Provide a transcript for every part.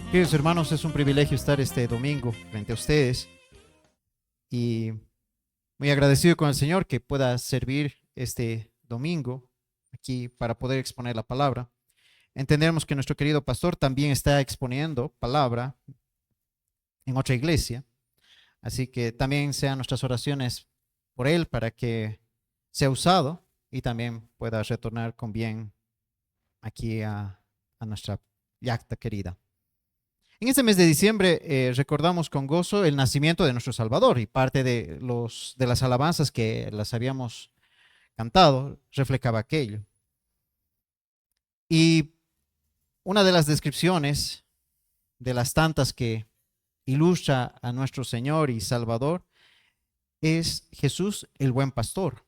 Queridos hermanos, es un privilegio estar este domingo frente a ustedes y muy agradecido con el Señor que pueda servir este domingo aquí para poder exponer la palabra. Entendemos que nuestro querido pastor también está exponiendo palabra en otra iglesia, así que también sean nuestras oraciones por él para que sea usado y también pueda retornar con bien aquí a nuestra yacta querida. En este mes de diciembre recordamos con gozo el nacimiento de nuestro Salvador y parte de las alabanzas que las habíamos cantado reflejaba aquello. Y una de las descripciones de las tantas que ilustra a nuestro Señor y Salvador es Jesús el buen pastor.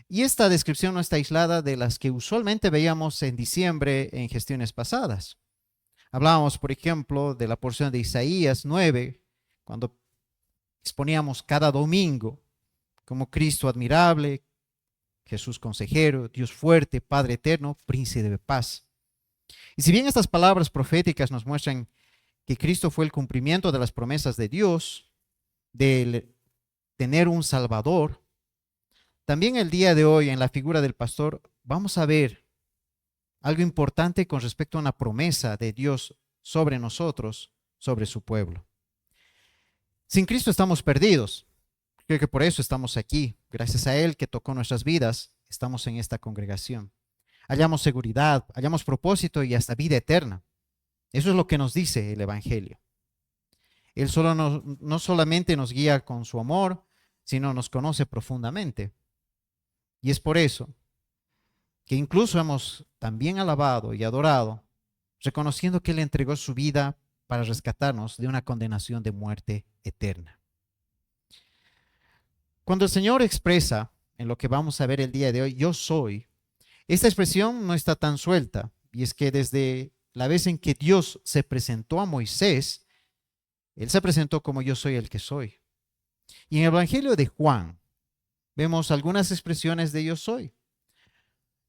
Y esta descripción no está aislada de las que usualmente veíamos en diciembre en gestiones pasadas. Hablábamos, por ejemplo, de la porción de Isaías 9, cuando exponíamos cada domingo como Cristo admirable, Jesús consejero, Dios fuerte, Padre eterno, príncipe de paz. Y si bien estas palabras proféticas nos muestran que Cristo fue el cumplimiento de las promesas de Dios, de tener un Salvador, también el día de hoy en la figura del pastor vamos a ver algo importante con respecto a una promesa de Dios sobre nosotros, sobre su pueblo. Sin Cristo estamos perdidos. Creo que por eso estamos aquí. Gracias a Él que tocó nuestras vidas, estamos en esta congregación. Hallamos seguridad, hallamos propósito y hasta vida eterna. Eso es lo que nos dice el Evangelio. Él no solamente nos guía con su amor, sino nos conoce profundamente. Y es por eso que incluso hemos también alabado y adorado, reconociendo que Él entregó su vida para rescatarnos de una condenación de muerte eterna. Cuando el Señor expresa, en lo que vamos a ver el día de hoy, yo soy, esta expresión no está tan suelta, y es que desde la vez en que Dios se presentó a Moisés, Él se presentó como yo soy el que soy. Y en el Evangelio de Juan vemos algunas expresiones de yo soy.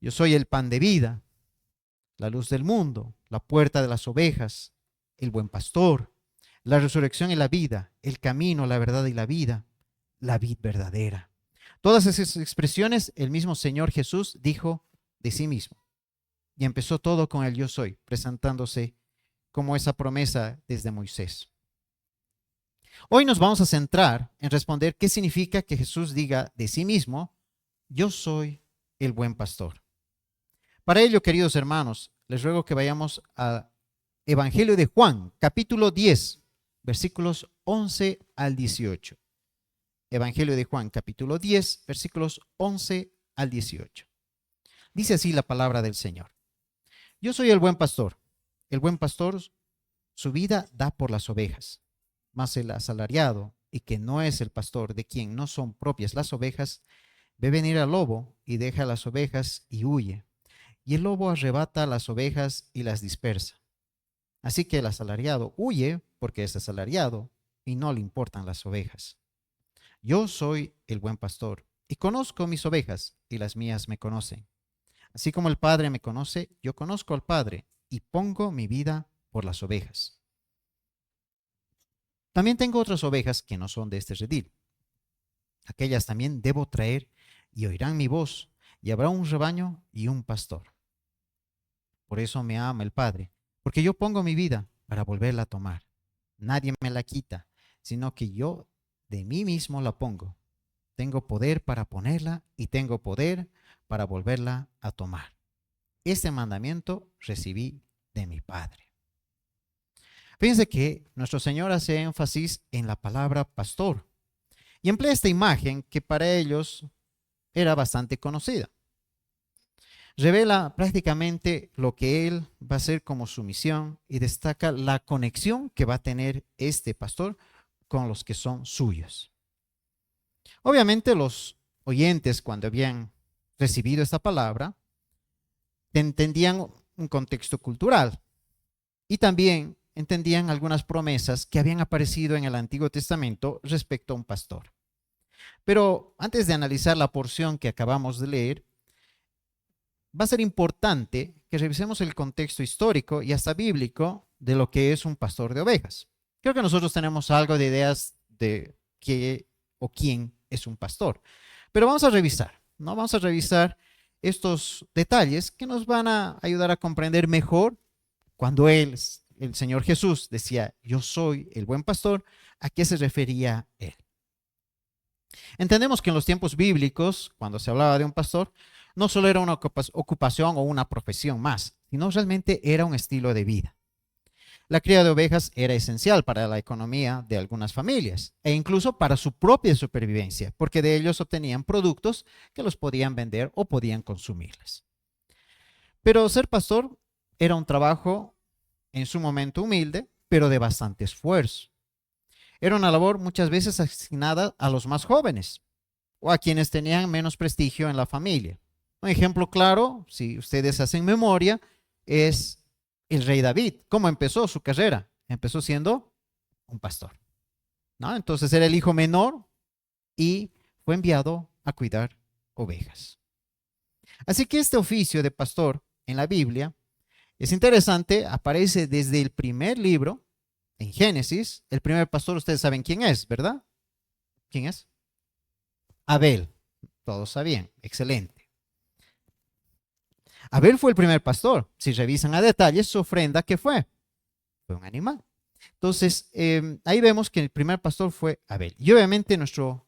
Yo soy el pan de vida, la luz del mundo, la puerta de las ovejas, el buen pastor, la resurrección y la vida, el camino, la verdad y la vida, la vid verdadera. Todas esas expresiones el mismo Señor Jesús dijo de sí mismo. Y empezó todo con el yo soy, presentándose como esa promesa desde Moisés. Hoy nos vamos a centrar en responder qué significa que Jesús diga de sí mismo, yo soy el buen pastor. Para ello, queridos hermanos, les ruego que vayamos al Evangelio de Juan, capítulo 10, versículos 11 al 18. Evangelio de Juan, capítulo 10, versículos 11 al 18. Dice así la palabra del Señor. Yo soy el buen pastor. El buen pastor su vida da por las ovejas, mas el asalariado, y que no es el pastor, de quien no son propias las ovejas, ve venir al lobo y deja las ovejas y huye. Y el lobo arrebata las ovejas y las dispersa. Así que el asalariado huye porque es asalariado y no le importan las ovejas. Yo soy el buen pastor y conozco mis ovejas y las mías me conocen. Así como el Padre me conoce, yo conozco al Padre y pongo mi vida por las ovejas. También tengo otras ovejas que no son de este redil. Aquellas también debo traer y oirán mi voz, y habrá un rebaño y un pastor. Por eso me ama el Padre, porque yo pongo mi vida para volverla a tomar. Nadie me la quita, sino que yo de mí mismo la pongo. Tengo poder para ponerla y tengo poder para volverla a tomar. Este mandamiento recibí de mi Padre. Fíjense que nuestro Señor hace énfasis en la palabra pastor y emplea esta imagen que para ellos era bastante conocida. Revela prácticamente lo que Él va a hacer como su misión y destaca la conexión que va a tener este pastor con los que son suyos. Obviamente los oyentes, cuando habían recibido esta palabra, entendían un contexto cultural y también entendían algunas promesas que habían aparecido en el Antiguo Testamento respecto a un pastor. Pero antes de analizar la porción que acabamos de leer, va a ser importante que revisemos el contexto histórico y hasta bíblico de lo que es un pastor de ovejas. Creo que nosotros tenemos algo de ideas de qué o quién es un pastor. Pero vamos a revisar, ¿no? Vamos a revisar estos detalles que nos van a ayudar a comprender mejor cuando el Señor Jesús decía, yo soy el buen pastor, ¿a qué se refería él? Entendemos que en los tiempos bíblicos, cuando se hablaba de un pastor, no solo era una ocupación o una profesión más, sino realmente era un estilo de vida. La cría de ovejas era esencial para la economía de algunas familias e incluso para su propia supervivencia, porque de ellos obtenían productos que los podían vender o podían consumirles. Pero ser pastor era un trabajo en su momento humilde, pero de bastante esfuerzo. Era una labor muchas veces asignada a los más jóvenes o a quienes tenían menos prestigio en la familia. Un ejemplo claro, si ustedes hacen memoria, es el rey David. ¿Cómo empezó su carrera? Empezó siendo un pastor, ¿no? Entonces era el hijo menor y fue enviado a cuidar ovejas. Así que este oficio de pastor en la Biblia es interesante, aparece desde el primer libro, en Génesis. El primer pastor, ustedes saben quién es, ¿verdad? ¿Quién es? Abel. Todos sabían, excelente. Abel fue el primer pastor. Si revisan a detalle, su ofrenda, ¿qué fue? Fue un animal. Entonces, ahí vemos que el primer pastor fue Abel. Y obviamente nuestro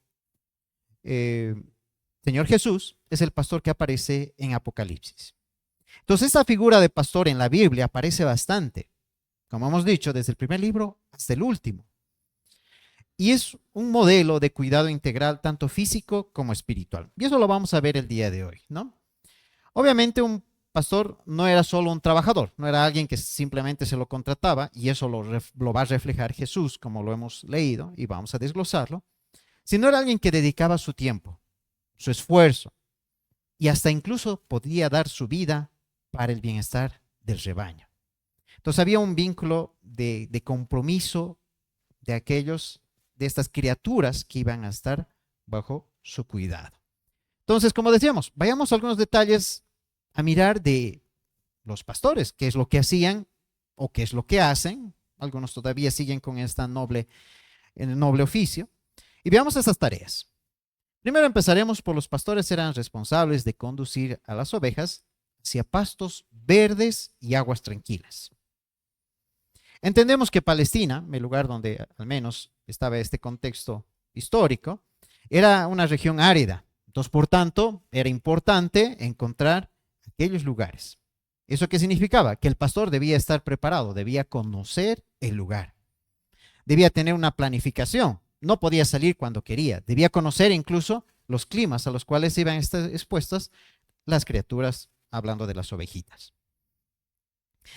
Señor Jesús es el pastor que aparece en Apocalipsis. Entonces, esta figura de pastor en la Biblia aparece bastante, como hemos dicho, desde el primer libro hasta el último. Y es un modelo de cuidado integral, tanto físico como espiritual. Y eso lo vamos a ver el día de hoy, ¿no? Obviamente, un pastor no era solo un trabajador, no era alguien que simplemente se lo contrataba, y eso lo va a reflejar Jesús, como lo hemos leído, y vamos a desglosarlo, sino era alguien que dedicaba su tiempo, su esfuerzo, y hasta incluso podía dar su vida para el bienestar del rebaño. Entonces había un vínculo de compromiso de estas criaturas que iban a estar bajo su cuidado. Entonces, como decíamos, vayamos a algunos detalles a mirar de los pastores, qué es lo que hacían o qué es lo que hacen. Algunos todavía siguen con el noble oficio. Y veamos estas tareas. Primero empezaremos por los pastores eran responsables de conducir a las ovejas hacia pastos verdes y aguas tranquilas. Entendemos que Palestina, el lugar donde al menos estaba este contexto histórico, era una región árida. Entonces, por tanto, era importante encontrar aquellos lugares. ¿Eso qué significaba? Que el pastor debía estar preparado, debía conocer el lugar. Debía tener una planificación. No podía salir cuando quería. Debía conocer incluso los climas a los cuales iban a estar expuestas las criaturas, hablando de las ovejitas.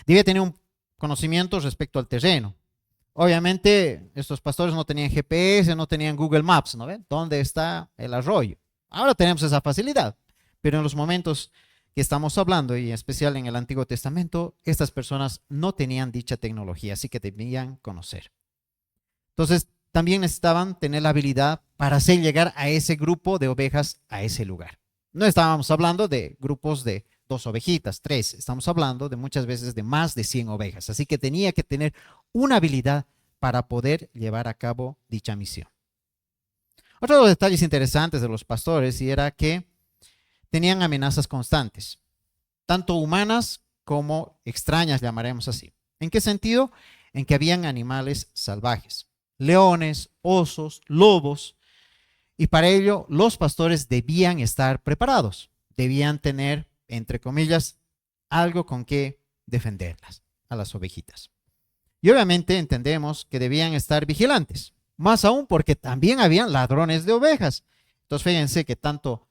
Debía tener un conocimiento respecto al terreno. Obviamente, estos pastores no tenían GPS, no tenían Google Maps, ¿no ven? ¿Dónde está el arroyo? Ahora tenemos esa facilidad, pero en los momentos que estamos hablando, y en especial en el Antiguo Testamento, estas personas no tenían dicha tecnología, así que debían conocer. Entonces, también necesitaban tener la habilidad para hacer llegar a ese grupo de ovejas a ese lugar. No estábamos hablando de grupos de 2 ovejitas, 3, estamos hablando de muchas veces de más de 100 ovejas, así que tenía que tener una habilidad para poder llevar a cabo dicha misión. Otro de los detalles interesantes de los pastores era que tenían amenazas constantes, tanto humanas como extrañas, llamaremos así. ¿En qué sentido? En que habían animales salvajes, leones, osos, lobos, y para ello los pastores debían estar preparados, debían tener, entre comillas, algo con que defenderlas a las ovejitas. Y obviamente entendemos que debían estar vigilantes, más aún porque también habían ladrones de ovejas. Entonces fíjense que tanto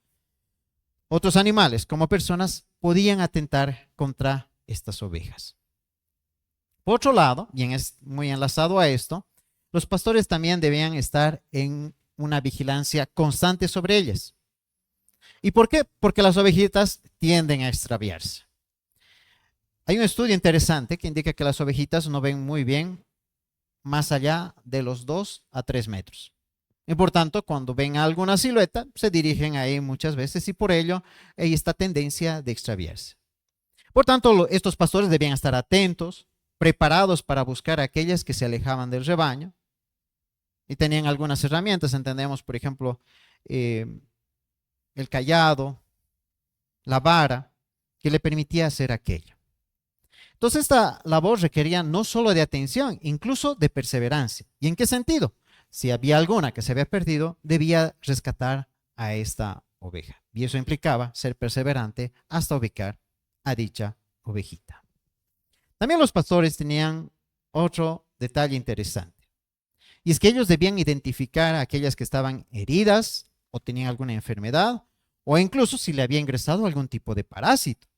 otros animales como personas podían atentar contra estas ovejas. Por otro lado, y es muy enlazado a esto, los pastores también debían estar en una vigilancia constante sobre ellas. ¿Y por qué? Porque las ovejitas tienden a extraviarse. Hay un estudio interesante que indica que las ovejitas no ven muy bien más allá de los 2 a 3 metros. Y por tanto, cuando ven alguna silueta, se dirigen ahí muchas veces y por ello hay esta tendencia de extraviarse. Por tanto, estos pastores debían estar atentos, preparados para buscar a aquellas que se alejaban del rebaño. Y tenían algunas herramientas, entendemos, por ejemplo, el cayado, la vara, que le permitía hacer aquello. Entonces esta labor requería no solo de atención, incluso de perseverancia. ¿Y en qué sentido? Si había alguna que se había perdido, debía rescatar a esta oveja. Y eso implicaba ser perseverante hasta ubicar a dicha ovejita. También los pastores tenían otro detalle interesante. Y es que ellos debían identificar a aquellas que estaban heridas o tenían alguna enfermedad o incluso si le había ingresado algún tipo de parásito.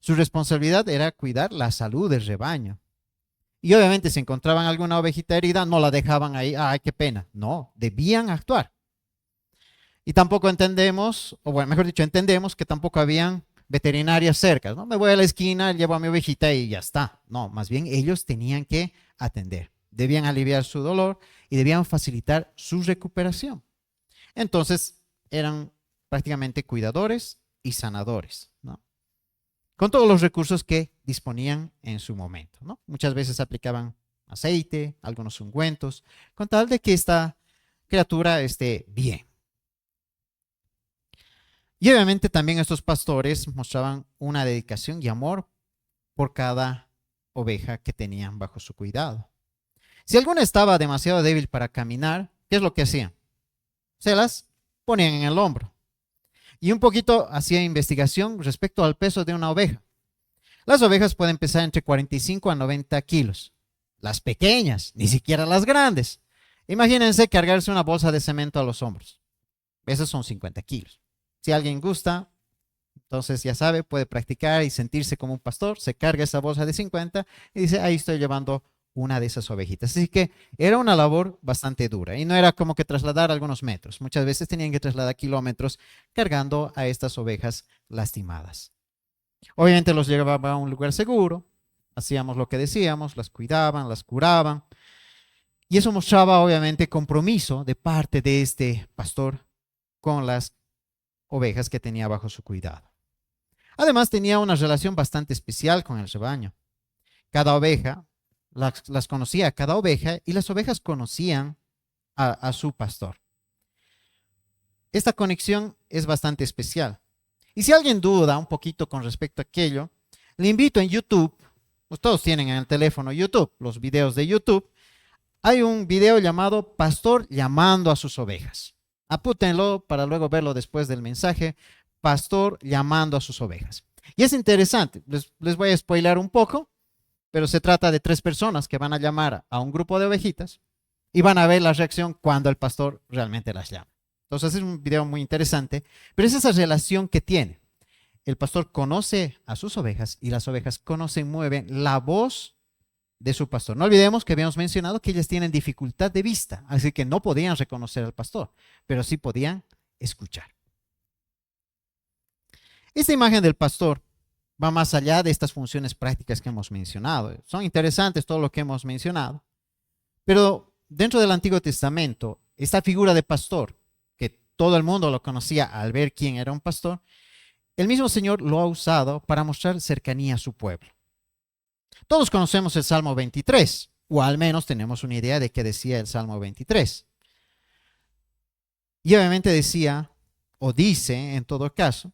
Su responsabilidad era cuidar la salud del rebaño. Y obviamente si encontraban alguna ovejita herida, no la dejaban ahí, ¡ay, qué pena! No, debían actuar. Y tampoco entendemos, o bueno, mejor dicho, entendemos que tampoco habían veterinarias cerca, ¿no? Me voy a la esquina, llevo a mi ovejita y ya está. No, más bien ellos tenían que atender. Debían aliviar su dolor y debían facilitar su recuperación. Entonces, eran prácticamente cuidadores y sanadores, ¿no? Con todos los recursos que disponían en su momento, ¿no? Muchas veces aplicaban aceite, algunos ungüentos, con tal de que esta criatura esté bien. Y obviamente también estos pastores mostraban una dedicación y amor por cada oveja que tenían bajo su cuidado. Si alguna estaba demasiado débil para caminar, ¿qué es lo que hacían? Se las ponían en el hombro. Y un poquito hacía investigación respecto al peso de una oveja. Las ovejas pueden pesar entre 45 a 90 kilos. Las pequeñas, ni siquiera las grandes. Imagínense cargarse una bolsa de cemento a los hombros. Esos son 50 kilos. Si alguien gusta, entonces ya sabe, puede practicar y sentirse como un pastor. Se carga esa bolsa de 50 y dice, ahí estoy llevando una de esas ovejitas. Así que era una labor bastante dura y no era como que trasladar algunos metros. Muchas veces tenían que trasladar kilómetros cargando a estas ovejas lastimadas. Obviamente los llevaban a un lugar seguro, hacíamos lo que decíamos, las cuidaban, las curaban. Y eso mostraba obviamente compromiso de parte de este pastor con las ovejas que tenía bajo su cuidado. Además tenía una relación bastante especial con el rebaño. Cada oveja las conocía cada oveja y las ovejas conocían a su pastor. Esta conexión es bastante especial. Y si alguien duda un poquito con respecto a aquello, le invito en YouTube, pues todos tienen en el teléfono YouTube, los videos de YouTube, hay un video llamado Pastor llamando a sus ovejas. Apúntenlo para luego verlo después del mensaje, Pastor llamando a sus ovejas. Y es interesante, les voy a spoiler un poco, pero se trata de 3 personas que van a llamar a un grupo de ovejitas y van a ver la reacción cuando el pastor realmente las llama. Entonces es un video muy interesante, pero es esa relación que tiene. El pastor conoce a sus ovejas y las ovejas conocen muy bien la voz de su pastor. No olvidemos que habíamos mencionado que ellas tienen dificultad de vista, así que no podían reconocer al pastor, pero sí podían escuchar. Esta imagen del pastor va más allá de estas funciones prácticas que hemos mencionado. Son interesantes todo lo que hemos mencionado, pero dentro del Antiguo Testamento, esta figura de pastor, que todo el mundo lo conocía al ver quién era un pastor, el mismo Señor lo ha usado para mostrar cercanía a su pueblo. Todos conocemos el Salmo 23, o al menos tenemos una idea de qué decía el Salmo 23. Y obviamente decía, o dice en todo caso,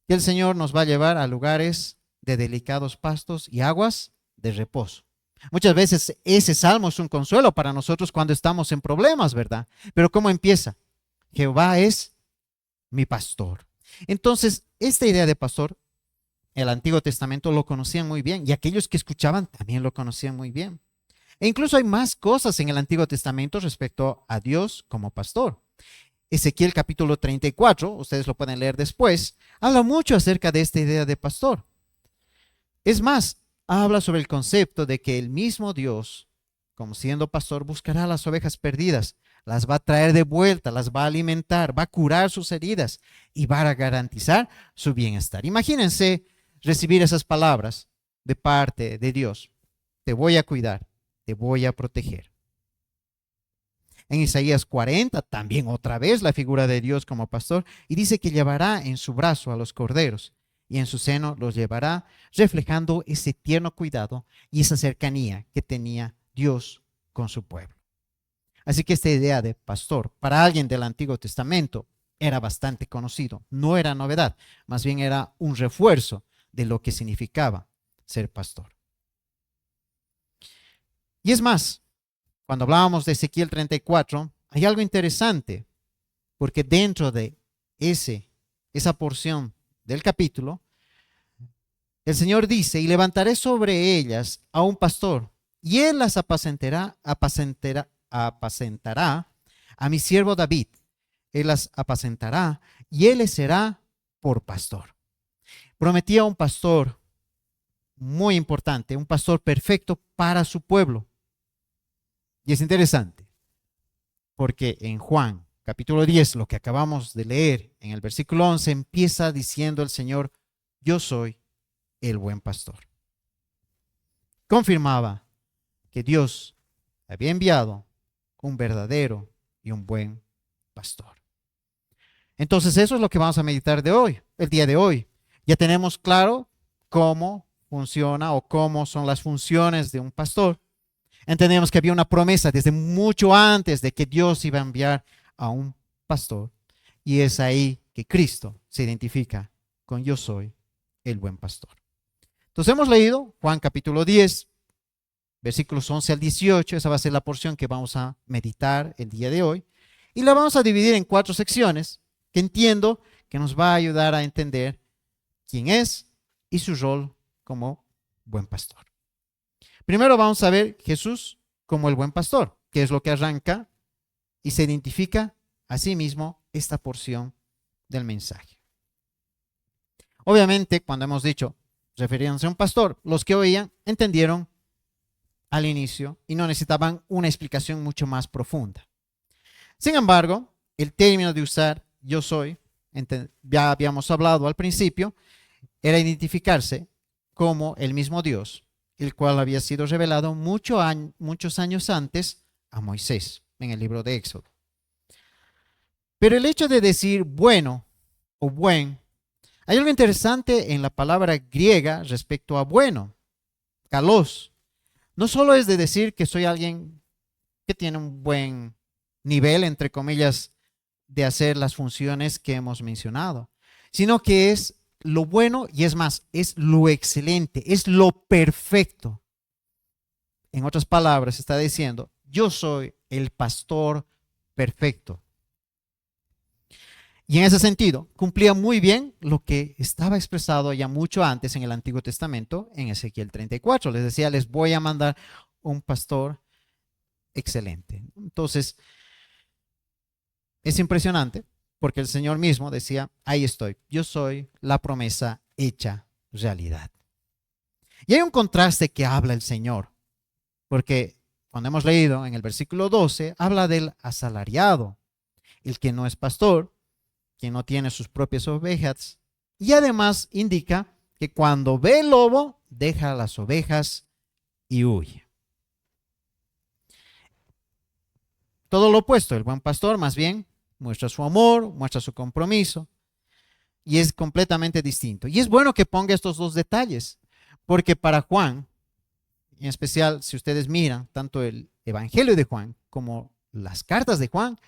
que el Señor nos va a llevar a lugares de delicados pastos y aguas de reposo. Muchas veces ese salmo es un consuelo para nosotros cuando estamos en problemas, ¿verdad? Pero ¿cómo empieza? Jehová es mi pastor. Entonces, esta idea de pastor, el Antiguo Testamento lo conocían muy bien y aquellos que escuchaban también lo conocían muy bien. E incluso hay más cosas en el Antiguo Testamento respecto a Dios como pastor. Ezequiel capítulo 34, ustedes lo pueden leer después, habla mucho acerca de esta idea de pastor. Es más, habla sobre el concepto de que el mismo Dios, como siendo pastor, buscará a las ovejas perdidas, las va a traer de vuelta, las va a alimentar, va a curar sus heridas y va a garantizar su bienestar. Imagínense recibir esas palabras de parte de Dios. Te voy a cuidar, te voy a proteger. En Isaías 40, también otra vez la figura de Dios como pastor, y dice que llevará en su brazo a los corderos y en su seno los llevará, reflejando ese tierno cuidado y esa cercanía que tenía Dios con su pueblo. Así que esta idea de pastor para alguien del Antiguo Testamento era bastante conocido, no era novedad, más bien era un refuerzo de lo que significaba ser pastor. Y es más, cuando hablábamos de Ezequiel 34, hay algo interesante, porque dentro de esa porción del capítulo, el Señor dice, y levantaré sobre ellas a un pastor, y él las apacentará a mi siervo David. Él las apacentará y él les será por pastor. Prometía un pastor muy importante, un pastor perfecto para su pueblo. Y es interesante, porque en Juan capítulo 10, lo que acabamos de leer en el versículo 11, empieza diciendo el Señor, yo soy el buen pastor. Confirmaba que Dios había enviado un verdadero y un buen pastor. Entonces eso es lo que vamos a meditar de hoy, el día de hoy. Ya tenemos claro cómo funciona o cómo son las funciones de un pastor. Entendemos que había una promesa desde mucho antes de que Dios iba a enviar a un pastor. Y es ahí que Cristo se identifica con yo soy el buen pastor. Entonces hemos leído Juan capítulo 10, versículos 11 al 18. Esa va a ser la porción que vamos a meditar el día de hoy. Y la vamos a dividir en 4 secciones que entiendo que nos va a ayudar a entender quién es y su rol como buen pastor. Primero vamos a ver Jesús como el buen pastor, que es lo que arranca y se identifica a sí mismo esta porción del mensaje. Obviamente, cuando hemos dicho refiriéndose a un pastor, los que oían entendieron al inicio y no necesitaban una explicación mucho más profunda. Sin embargo, el término de usar yo soy, ya habíamos hablado al principio, era identificarse como el mismo Dios, el cual había sido revelado muchos años antes a Moisés en el libro de Éxodo. Pero el hecho de decir bueno o buen, hay algo interesante en la palabra griega respecto a bueno, kalos. No solo es de decir que soy alguien que tiene un buen nivel, entre comillas, de hacer las funciones que hemos mencionado, sino que es lo bueno y es más, es lo excelente, es lo perfecto. En otras palabras, está diciendo, yo soy el pastor perfecto. Y en ese sentido, cumplía muy bien lo que estaba expresado ya mucho antes en el Antiguo Testamento, en Ezequiel 34. Les decía, les voy a mandar un pastor excelente. Entonces, es impresionante porque el Señor mismo decía, ahí estoy, yo soy la promesa hecha realidad. Y hay un contraste que habla el Señor, porque cuando hemos leído en el versículo 12, habla del asalariado, el que no es pastor, que no tiene sus propias ovejas, y además indica que cuando ve el lobo, deja las ovejas y huye. Todo lo opuesto, el buen pastor más bien muestra su amor, muestra su compromiso y es completamente distinto. Y es bueno que ponga estos dos detalles, porque para Juan, en especial si ustedes miran tanto el Evangelio de Juan como las cartas de Juan,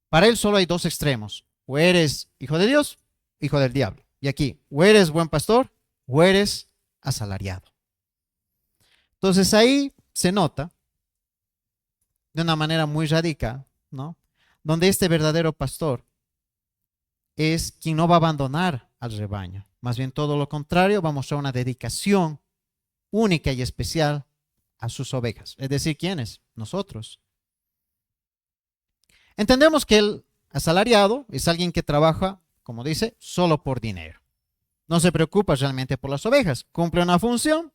para él solo hay dos extremos. O eres hijo de Dios, hijo del diablo. Y aquí, o eres buen pastor o eres asalariado. Entonces ahí se nota de una manera muy radical, ¿no? Donde este verdadero pastor es quien no va a abandonar al rebaño. Más bien todo lo contrario, va a mostrar una dedicación única y especial a sus ovejas. Es decir, ¿quiénes? Nosotros. Entendemos que el asalariado es alguien que trabaja, como dice, solo por dinero. No se preocupa realmente por las ovejas. Cumple una función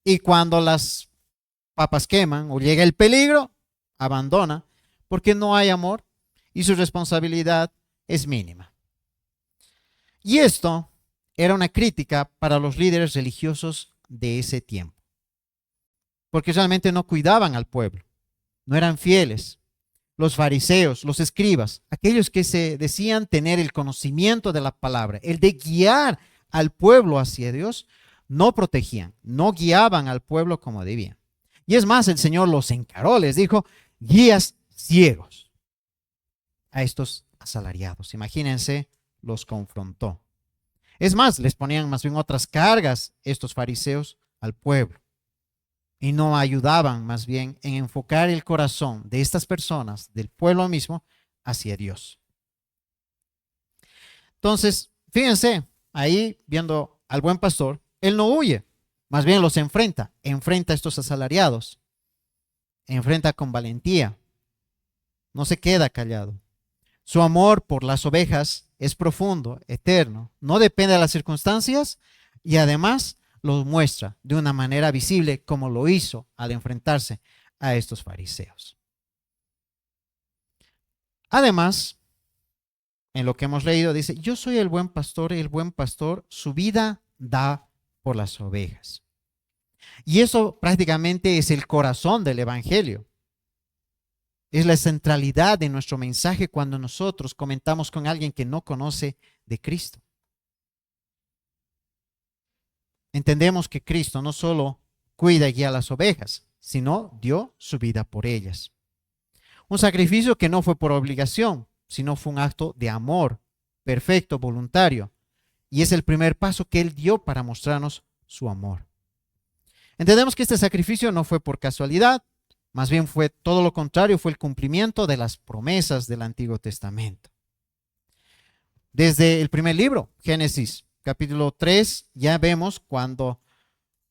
y cuando las papas queman o llega el peligro, abandona porque no hay amor y su responsabilidad es mínima. Y esto era una crítica para los líderes religiosos de ese tiempo, porque realmente no cuidaban al pueblo, no eran fieles. Los fariseos, los escribas, aquellos que se decían tener el conocimiento de la palabra, el de guiar al pueblo hacia Dios, no protegían, no guiaban al pueblo como debían. Y es más, el Señor los encaró, les dijo, guías ciegos a estos asalariados. Imagínense, los confrontó. Es más, les ponían más bien otras cargas estos fariseos al pueblo y no ayudaban más bien en enfocar el corazón de estas personas, del pueblo mismo, hacia Dios. Entonces, fíjense, ahí viendo al buen pastor, él no huye, más bien los enfrenta a estos asalariados, enfrenta con valentía, no se queda callado. Su amor por las ovejas es profundo, eterno, no depende de las circunstancias y además lo muestra de una manera visible como lo hizo al enfrentarse a estos fariseos. Además, en lo que hemos leído dice, yo soy el buen pastor y el buen pastor su vida da por las ovejas. Y eso prácticamente es el corazón del evangelio. Es la centralidad de nuestro mensaje cuando nosotros comentamos con alguien que no conoce de Cristo. Entendemos que Cristo no solo cuida y guía a las ovejas, sino dio su vida por ellas. Un sacrificio que no fue por obligación, sino fue un acto de amor perfecto, voluntario. Y es el primer paso que Él dio para mostrarnos su amor. Entendemos que este sacrificio no fue por casualidad, más bien fue todo lo contrario, fue el cumplimiento de las promesas del Antiguo Testamento. Desde el primer libro, Génesis, capítulo 3, ya vemos cuando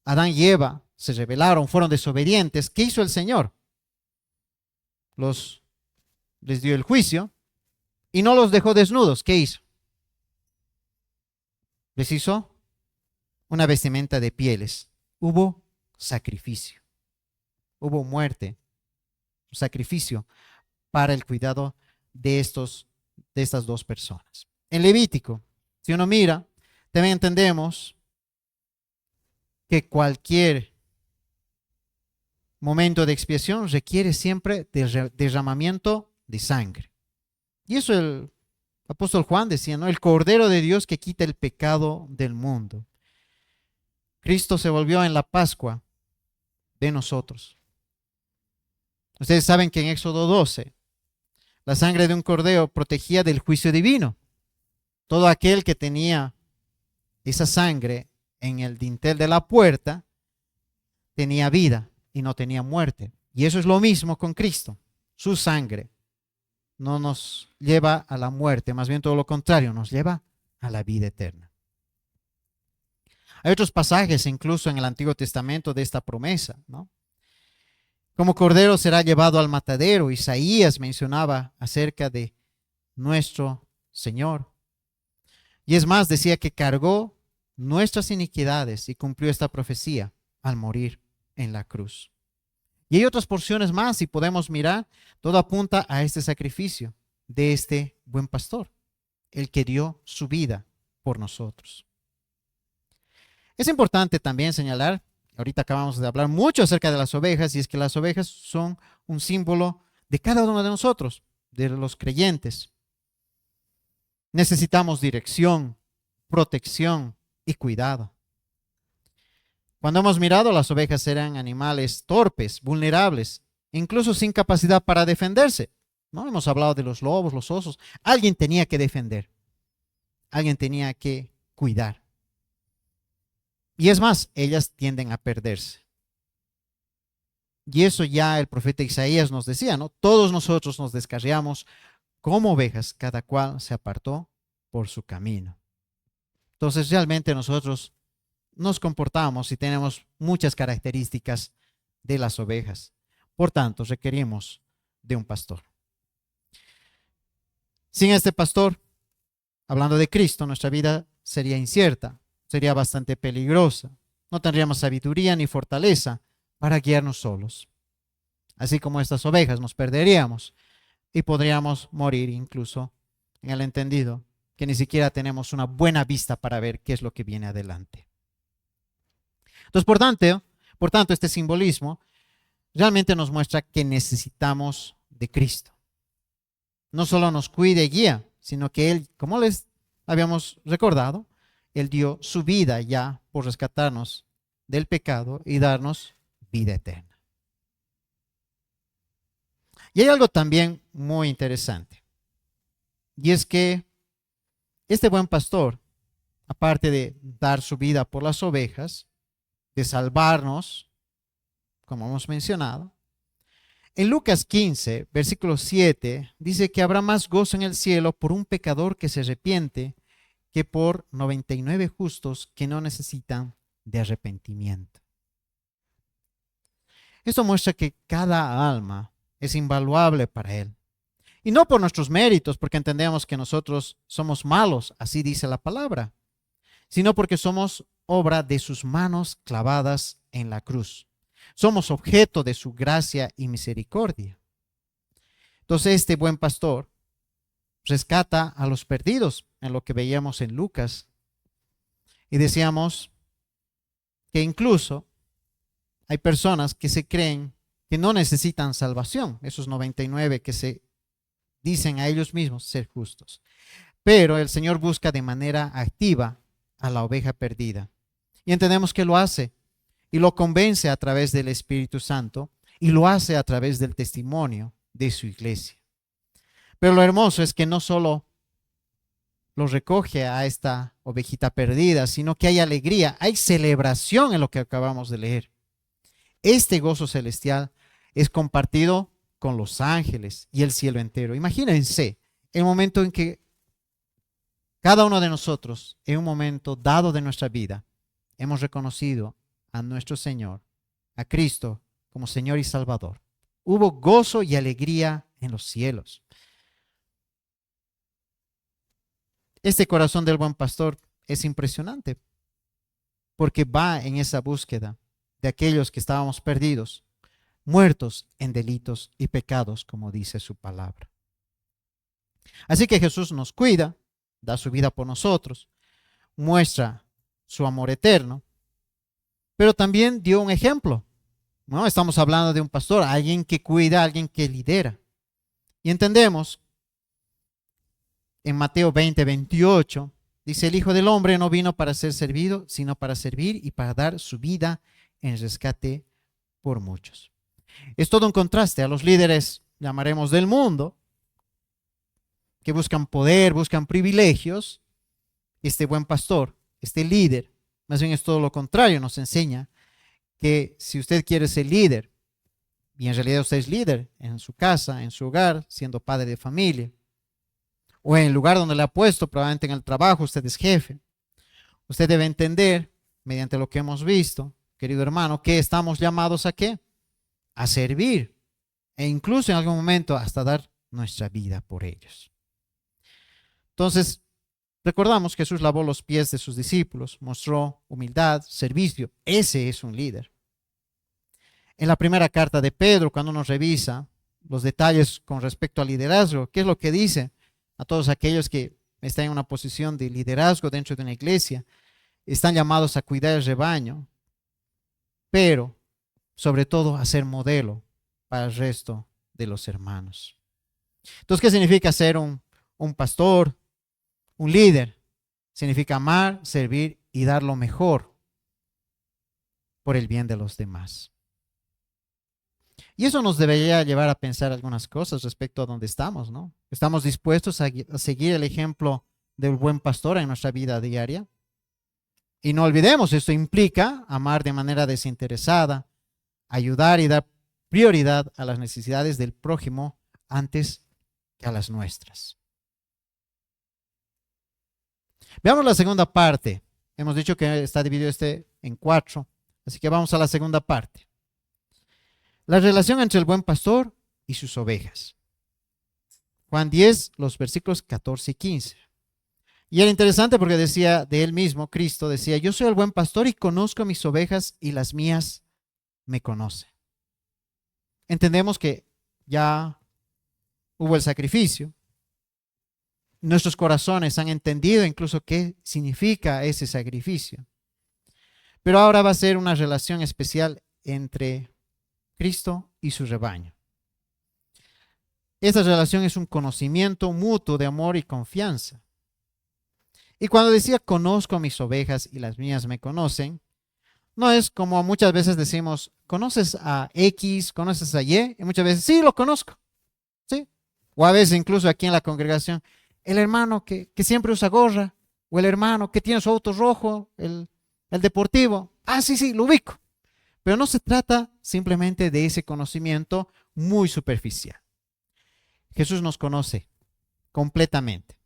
Adán y Eva se rebelaron, fueron desobedientes. ¿Qué hizo el Señor? Les dio el juicio y no los dejó desnudos. ¿Qué hizo? Les hizo una vestimenta de pieles. Hubo sacrificio, hubo muerte, sacrificio para el cuidado de estas dos personas. En Levítico, si uno mira, también entendemos que cualquier momento de expiación requiere siempre de derramamiento de sangre. Y eso el apóstol Juan decía, ¿no? El Cordero de Dios que quita el pecado del mundo. Cristo se volvió en la Pascua de nosotros. Ustedes saben que en Éxodo 12, la sangre de un cordero protegía del juicio divino. Todo aquel que tenía esa sangre en el dintel de la puerta tenía vida y no tenía muerte. Y eso es lo mismo con Cristo. Su sangre no nos lleva a la muerte, más bien todo lo contrario, nos lleva a la vida eterna. Hay otros pasajes incluso en el Antiguo Testamento de esta promesa, ¿no? Como cordero será llevado al matadero. Isaías mencionaba acerca de nuestro Señor. Y es más, decía que cargó nuestras iniquidades y cumplió esta profecía al morir en la cruz. Y hay otras porciones más, si podemos mirar, todo apunta a este sacrificio de este buen pastor, el que dio su vida por nosotros. Es importante también señalar, ahorita acabamos de hablar mucho acerca de las ovejas, y es que las ovejas son un símbolo de cada uno de nosotros, de los creyentes. Necesitamos dirección, protección y cuidado. Cuando hemos mirado, las ovejas eran animales torpes, vulnerables, incluso sin capacidad para defenderse. ¿No? Hemos hablado de los lobos, los osos. Alguien tenía que defender. Alguien tenía que cuidar. Y es más, ellas tienden a perderse. Y eso ya el profeta Isaías nos decía, ¿no? Todos nosotros nos descarriamos como ovejas, cada cual se apartó por su camino. Entonces realmente nosotros nos comportamos y tenemos muchas características de las ovejas. Por tanto, requerimos de un pastor. Sin este pastor, hablando de Cristo, nuestra vida sería incierta, sería bastante peligrosa. No tendríamos sabiduría ni fortaleza para guiarnos solos. Así como estas ovejas nos perderíamos y podríamos morir incluso en el entendido que ni siquiera tenemos una buena vista para ver qué es lo que viene adelante. Entonces, por tanto, este simbolismo realmente nos muestra que necesitamos de Cristo. No solo nos cuida y guía, sino que Él, como les habíamos recordado, Él dio su vida ya por rescatarnos del pecado y darnos vida eterna. Y hay algo también muy interesante. Y es que este buen pastor, aparte de dar su vida por las ovejas, de salvarnos, como hemos mencionado, en Lucas 15, versículo 7, dice que habrá más gozo en el cielo por un pecador que se arrepiente que por 99 justos que no necesitan de arrepentimiento. Esto muestra que cada alma es invaluable para Él. Y no por nuestros méritos, porque entendemos que nosotros somos malos, así dice la palabra, sino porque somos obra de sus manos clavadas en la cruz. Somos objeto de su gracia y misericordia. Entonces este buen pastor rescata a los perdidos, en lo que veíamos en Lucas. Y decíamos que incluso hay personas que se creen que no necesitan salvación, esos 99 que se dicen a ellos mismos ser justos. Pero el Señor busca de manera activa a la oveja perdida. Y entendemos que lo hace y lo convence a través del Espíritu Santo y lo hace a través del testimonio de su iglesia. Pero lo hermoso es que no solo lo recoge a esta ovejita perdida, sino que hay alegría, hay celebración en lo que acabamos de leer. Este gozo celestial es compartido con los ángeles y el cielo entero. Imagínense el momento en que cada uno de nosotros, en un momento dado de nuestra vida, hemos reconocido a nuestro Señor, a Cristo, como Señor y Salvador. Hubo gozo y alegría en los cielos. Este corazón del buen pastor es impresionante porque va en esa búsqueda de aquellos que estábamos perdidos, muertos en delitos y pecados, como dice su palabra. Así que Jesús nos cuida, da su vida por nosotros, muestra su amor eterno, pero también dio un ejemplo. No estamos hablando de un pastor, alguien que cuida, alguien que lidera. Y entendemos en Mateo 20, 28, dice: el Hijo del Hombre no vino para ser servido, sino para servir y para dar su vida en rescate por muchos. Es todo un contraste a los líderes, llamaremos, del mundo, que buscan poder, buscan privilegios. Este buen pastor, este líder, más bien es todo lo contrario, nos enseña que si usted quiere ser líder, y en realidad usted es líder en su casa, en su hogar, siendo padre de familia, o en el lugar donde le ha puesto, probablemente en el trabajo, usted es jefe. Usted debe entender, mediante lo que hemos visto, querido hermano, que estamos llamados ¿a qué? A servir, e incluso en algún momento hasta dar nuestra vida por ellos. Entonces, recordamos que Jesús lavó los pies de sus discípulos, mostró humildad, servicio. Ese es un líder. En la primera carta de Pedro, cuando uno revisa los detalles con respecto al liderazgo, ¿qué es lo que dice? A todos aquellos que están en una posición de liderazgo dentro de una iglesia, están llamados a cuidar el rebaño, pero sobre todo a ser modelo para el resto de los hermanos. Entonces, ¿qué significa ser un pastor, un líder? Significa amar, servir y dar lo mejor por el bien de los demás. Y eso nos debería llevar a pensar algunas cosas respecto a dónde estamos, ¿no? ¿Estamos dispuestos a seguir el ejemplo del buen pastor en nuestra vida diaria? Y no olvidemos, esto implica amar de manera desinteresada, ayudar y dar prioridad a las necesidades del prójimo antes que a las nuestras. Veamos la segunda parte. Hemos dicho que está dividido en 4, así que vamos a la segunda parte. La relación entre el buen pastor y sus ovejas. Juan 10, los versículos 14 y 15. Y era interesante porque decía de él mismo, Cristo decía: yo soy el buen pastor y conozco mis ovejas y las mías me conocen. Entendemos que ya hubo el sacrificio. Nuestros corazones han entendido incluso qué significa ese sacrificio. Pero ahora va a ser una relación especial entre Cristo y su rebaño. Esta relación es un conocimiento mutuo de amor y confianza. Y cuando decía conozco a mis ovejas y las mías me conocen, no es como muchas veces decimos, ¿conoces a X? ¿Conoces a Y? Y muchas veces, sí, lo conozco, ¿sí? O a veces incluso aquí en la congregación, el hermano que siempre usa gorra, o el hermano que tiene su auto rojo, el deportivo. Ah, sí, sí, lo ubico. Pero no se trata simplemente de ese conocimiento muy superficial. Jesús nos conoce completamente,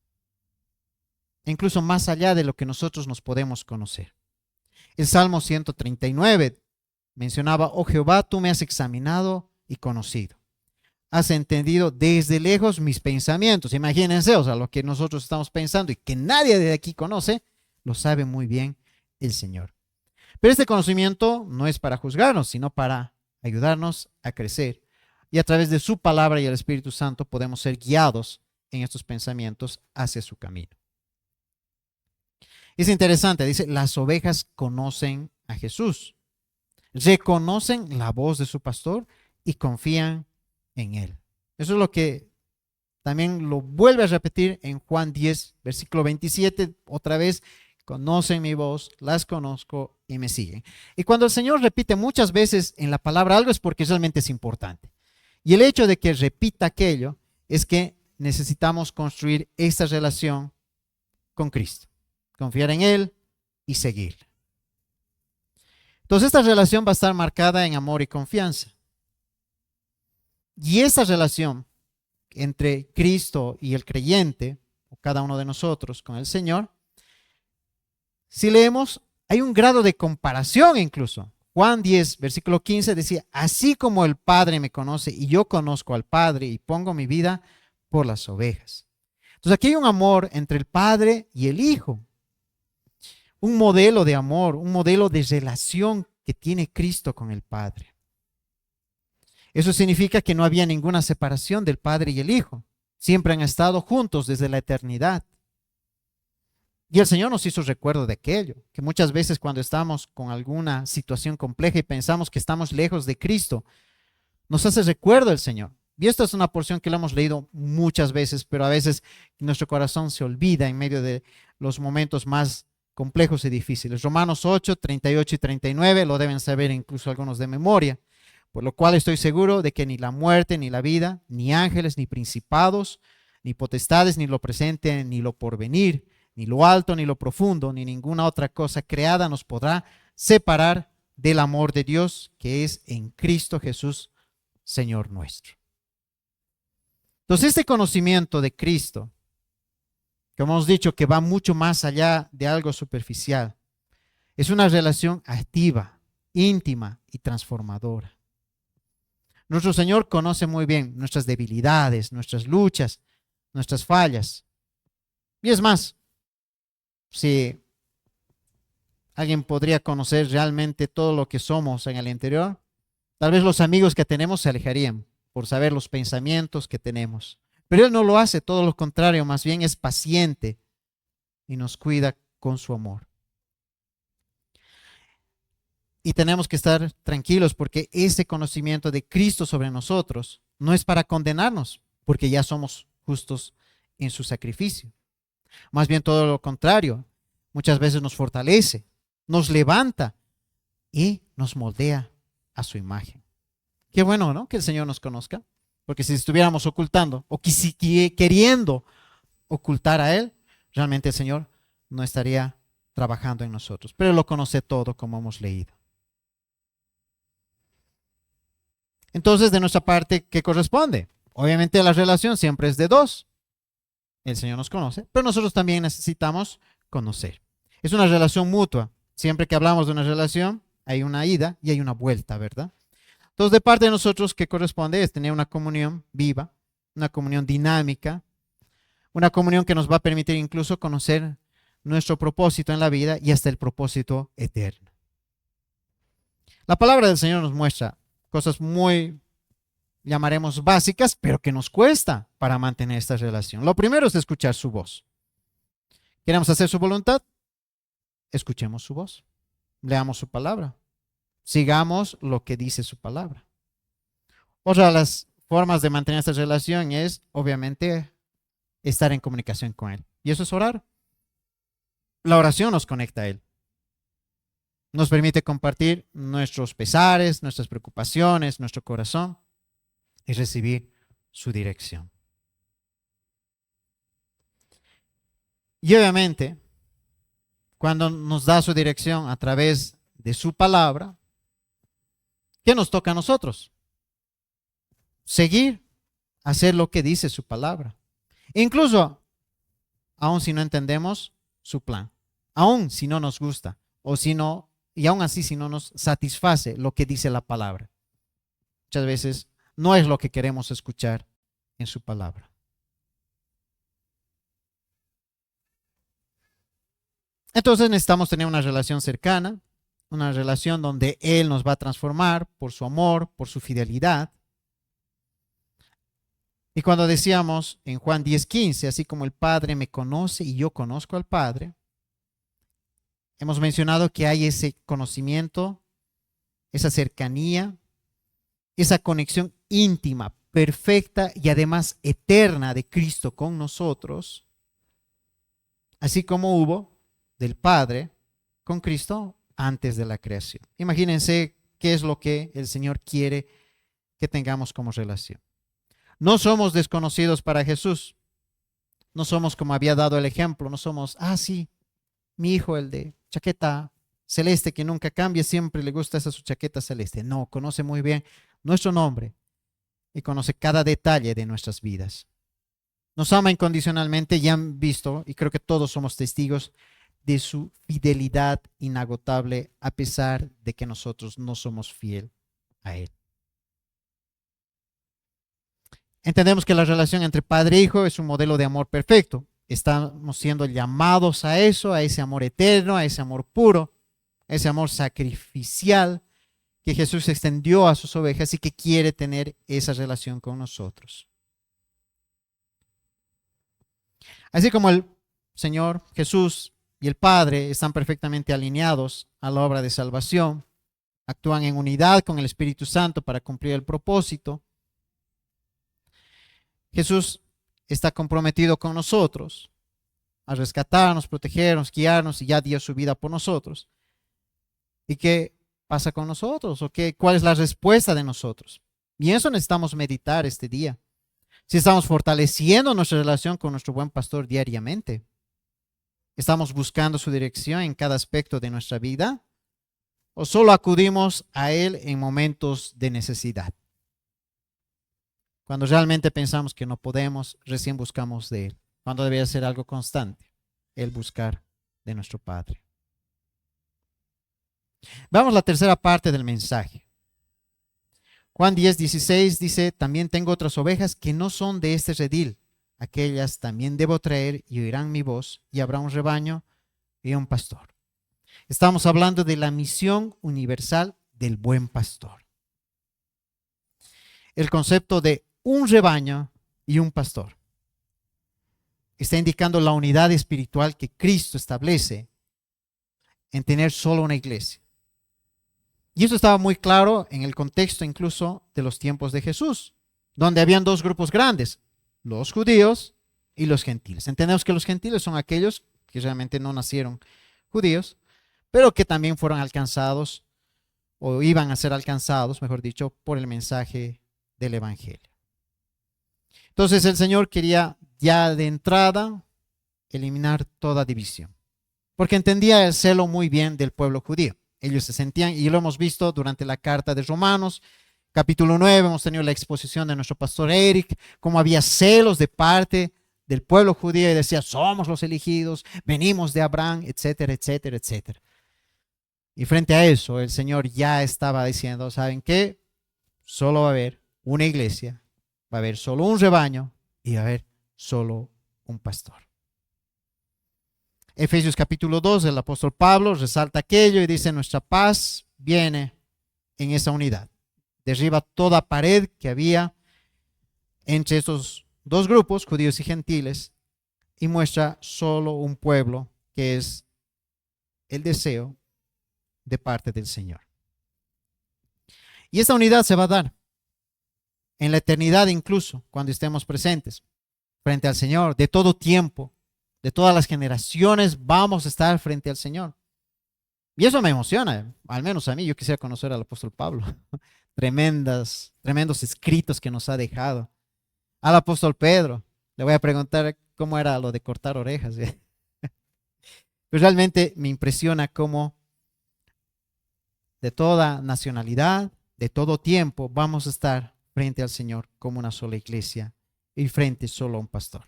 incluso más allá de lo que nosotros nos podemos conocer. El Salmo 139 mencionaba, oh Jehová, tú me has examinado y conocido. Has entendido desde lejos mis pensamientos. Imagínense, o sea, lo que nosotros estamos pensando y que nadie de aquí conoce, lo sabe muy bien el Señor. Pero este conocimiento no es para juzgarnos, sino para ayudarnos a crecer. Y a través de su palabra y el Espíritu Santo podemos ser guiados en estos pensamientos hacia su camino. Es interesante, dice, las ovejas conocen a Jesús, reconocen la voz de su pastor y confían en él. Eso es lo que también lo vuelve a repetir en Juan 10, versículo 27, otra vez, conocen mi voz, las conozco y me siguen. Y cuando el Señor repite muchas veces en la palabra algo es porque realmente es importante. Y el hecho de que repita aquello es que necesitamos construir esta relación con Cristo, confiar en Él y seguirle. Entonces esta relación va a estar marcada en amor y confianza. Y esa relación entre Cristo y el creyente, o cada uno de nosotros con el Señor, si leemos, hay un grado de comparación incluso. Juan 10, versículo 15 decía, así como el Padre me conoce y yo conozco al Padre y pongo mi vida por las ovejas. Entonces aquí hay un amor entre el Padre y el Hijo. Un modelo de amor, un modelo de relación que tiene Cristo con el Padre. Eso significa que no había ninguna separación del Padre y el Hijo. Siempre han estado juntos desde la eternidad. Y el Señor nos hizo recuerdo de aquello, que muchas veces cuando estamos con alguna situación compleja y pensamos que estamos lejos de Cristo, nos hace recuerdo el Señor. Y esta es una porción que lo hemos leído muchas veces, pero a veces nuestro corazón se olvida en medio de los momentos más complejos y difíciles. Romanos 8, 38 y 39, lo deben saber incluso algunos de memoria. Por lo cual estoy seguro de que ni la muerte, ni la vida, ni ángeles, ni principados, ni potestades, ni lo presente, ni lo porvenir, ni lo alto, ni lo profundo, ni ninguna otra cosa creada nos podrá separar del amor de Dios que es en Cristo Jesús, Señor nuestro. Entonces, este conocimiento de Cristo, que hemos dicho que va mucho más allá de algo superficial, es una relación activa, íntima y transformadora. Nuestro Señor conoce muy bien nuestras debilidades, nuestras luchas, nuestras fallas. Y es más, si alguien podría conocer realmente todo lo que somos en el interior, tal vez los amigos que tenemos se alejarían por saber los pensamientos que tenemos. Pero Él no lo hace, todo lo contrario, más bien es paciente y nos cuida con su amor. Y tenemos que estar tranquilos porque ese conocimiento de Cristo sobre nosotros no es para condenarnos, porque ya somos justos en su sacrificio. Más bien todo lo contrario, muchas veces nos fortalece, nos levanta y nos moldea a su imagen. Qué bueno, ¿no? Que el Señor nos conozca, porque si estuviéramos ocultando o queriendo ocultar a Él, realmente el Señor no estaría trabajando en nosotros, pero Él lo conoce todo como hemos leído. Entonces, de nuestra parte, ¿qué corresponde? Obviamente la relación siempre es de dos. El Señor nos conoce, pero nosotros también necesitamos conocer. Es una relación mutua. Siempre que hablamos de una relación, hay una ida y hay una vuelta, ¿verdad? Entonces, de parte de nosotros, ¿qué corresponde? Es tener una comunión viva, una comunión dinámica, una comunión que nos va a permitir incluso conocer nuestro propósito en la vida y hasta el propósito eterno. La palabra del Señor nos muestra cosas muy, llamaremos básicas, pero que nos cuesta para mantener esta relación. Lo primero es escuchar su voz. ¿Queremos hacer su voluntad? Escuchemos su voz. Leamos su palabra. Sigamos lo que dice su palabra. Otra de las formas de mantener esta relación es, obviamente, estar en comunicación con Él. Y eso es orar. La oración nos conecta a Él. Nos permite compartir nuestros pesares, nuestras preocupaciones, nuestro corazón y recibir su dirección. Y obviamente, cuando nos da su dirección a través de su palabra, ¿qué nos toca a nosotros? Seguir, hacer lo que dice su palabra. Incluso, aun si no entendemos su plan, aun si no nos gusta, o si no, y aun así si no nos satisface lo que dice la palabra. Muchas veces no es lo que queremos escuchar en su palabra. Entonces necesitamos tener una relación cercana, una relación donde Él nos va a transformar por su amor, por su fidelidad. Y cuando decíamos en Juan 10:15, así como el Padre me conoce y yo conozco al Padre, hemos mencionado que hay ese conocimiento, esa cercanía, esa conexión íntima, perfecta y además eterna de Cristo con nosotros, así como hubo del Padre con Cristo antes de la creación. Imagínense qué es lo que el Señor quiere que tengamos como relación. No somos desconocidos para Jesús. No somos como había dado el ejemplo. No somos, sí, mi hijo, el de chaqueta celeste que nunca cambia, siempre le gusta esa su chaqueta celeste. No, conoce muy bien nuestro nombre y conoce cada detalle de nuestras vidas. Nos ama incondicionalmente y han visto, y creo que todos somos testigos de su fidelidad inagotable a pesar de que nosotros no somos fiel a Él. Entendemos que la relación entre padre e hijo es un modelo de amor perfecto. Estamos siendo llamados a eso, a ese amor eterno, a ese amor puro, a ese amor sacrificial que Jesús extendió a sus ovejas y que quiere tener esa relación con nosotros. Así como el Señor Jesús y el Padre están perfectamente alineados a la obra de salvación, actúan en unidad con el Espíritu Santo para cumplir el propósito. Jesús está comprometido con nosotros a rescatarnos, protegernos, guiarnos y ya dio su vida por nosotros. ¿Y qué pasa con nosotros? ¿Cuál es la respuesta de nosotros? Y en eso necesitamos meditar este día. Si estamos fortaleciendo nuestra relación con nuestro buen pastor diariamente, estamos buscando su dirección en cada aspecto de nuestra vida, o solo acudimos a Él en momentos de necesidad. Cuando realmente pensamos que no podemos, recién buscamos de Él. Cuando debería ser algo constante, el buscar de nuestro Padre. Vamos a la tercera parte del mensaje. Juan 10:16 dice, también tengo otras ovejas que no son de este redil. Aquellas también debo traer y oirán mi voz y habrá un rebaño y un pastor. Estamos hablando de la misión universal del buen pastor. El concepto de un rebaño y un pastor está indicando la unidad espiritual que Cristo establece en tener solo una iglesia. Y eso estaba muy claro en el contexto incluso de los tiempos de Jesús, donde habían dos grupos grandes, los judíos y los gentiles. Entendemos que los gentiles son aquellos que realmente no nacieron judíos, pero que también fueron alcanzados o iban a ser alcanzados, mejor dicho, por el mensaje del evangelio. Entonces el Señor quería ya de entrada eliminar toda división, porque entendía el celo muy bien del pueblo judío. Ellos se sentían, y lo hemos visto durante la carta de Romanos, capítulo 9, hemos tenido la exposición de nuestro pastor Eric, cómo había celos de parte del pueblo judío y decía, somos los elegidos, venimos de Abraham, etcétera, etcétera, etcétera. Y frente a eso, el Señor ya estaba diciendo, ¿saben qué? Solo va a haber una iglesia, va a haber solo un rebaño y va a haber solo un pastor. Efesios capítulo 2, el apóstol Pablo resalta aquello y dice, nuestra paz viene en esa unidad. Derriba toda pared que había entre estos dos grupos, judíos y gentiles, y muestra solo un pueblo que es el deseo de parte del Señor. Y esta unidad se va a dar en la eternidad, incluso cuando estemos presentes frente al Señor de todo tiempo, de todas las generaciones vamos a estar frente al Señor. Y eso me emociona, al menos a mí. Yo quisiera conocer al apóstol Pablo. Tremendos escritos que nos ha dejado. Al apóstol Pedro, le voy a preguntar cómo era lo de cortar orejas. Pero realmente me impresiona cómo de toda nacionalidad, de todo tiempo, vamos a estar frente al Señor como una sola iglesia y frente solo a un pastor.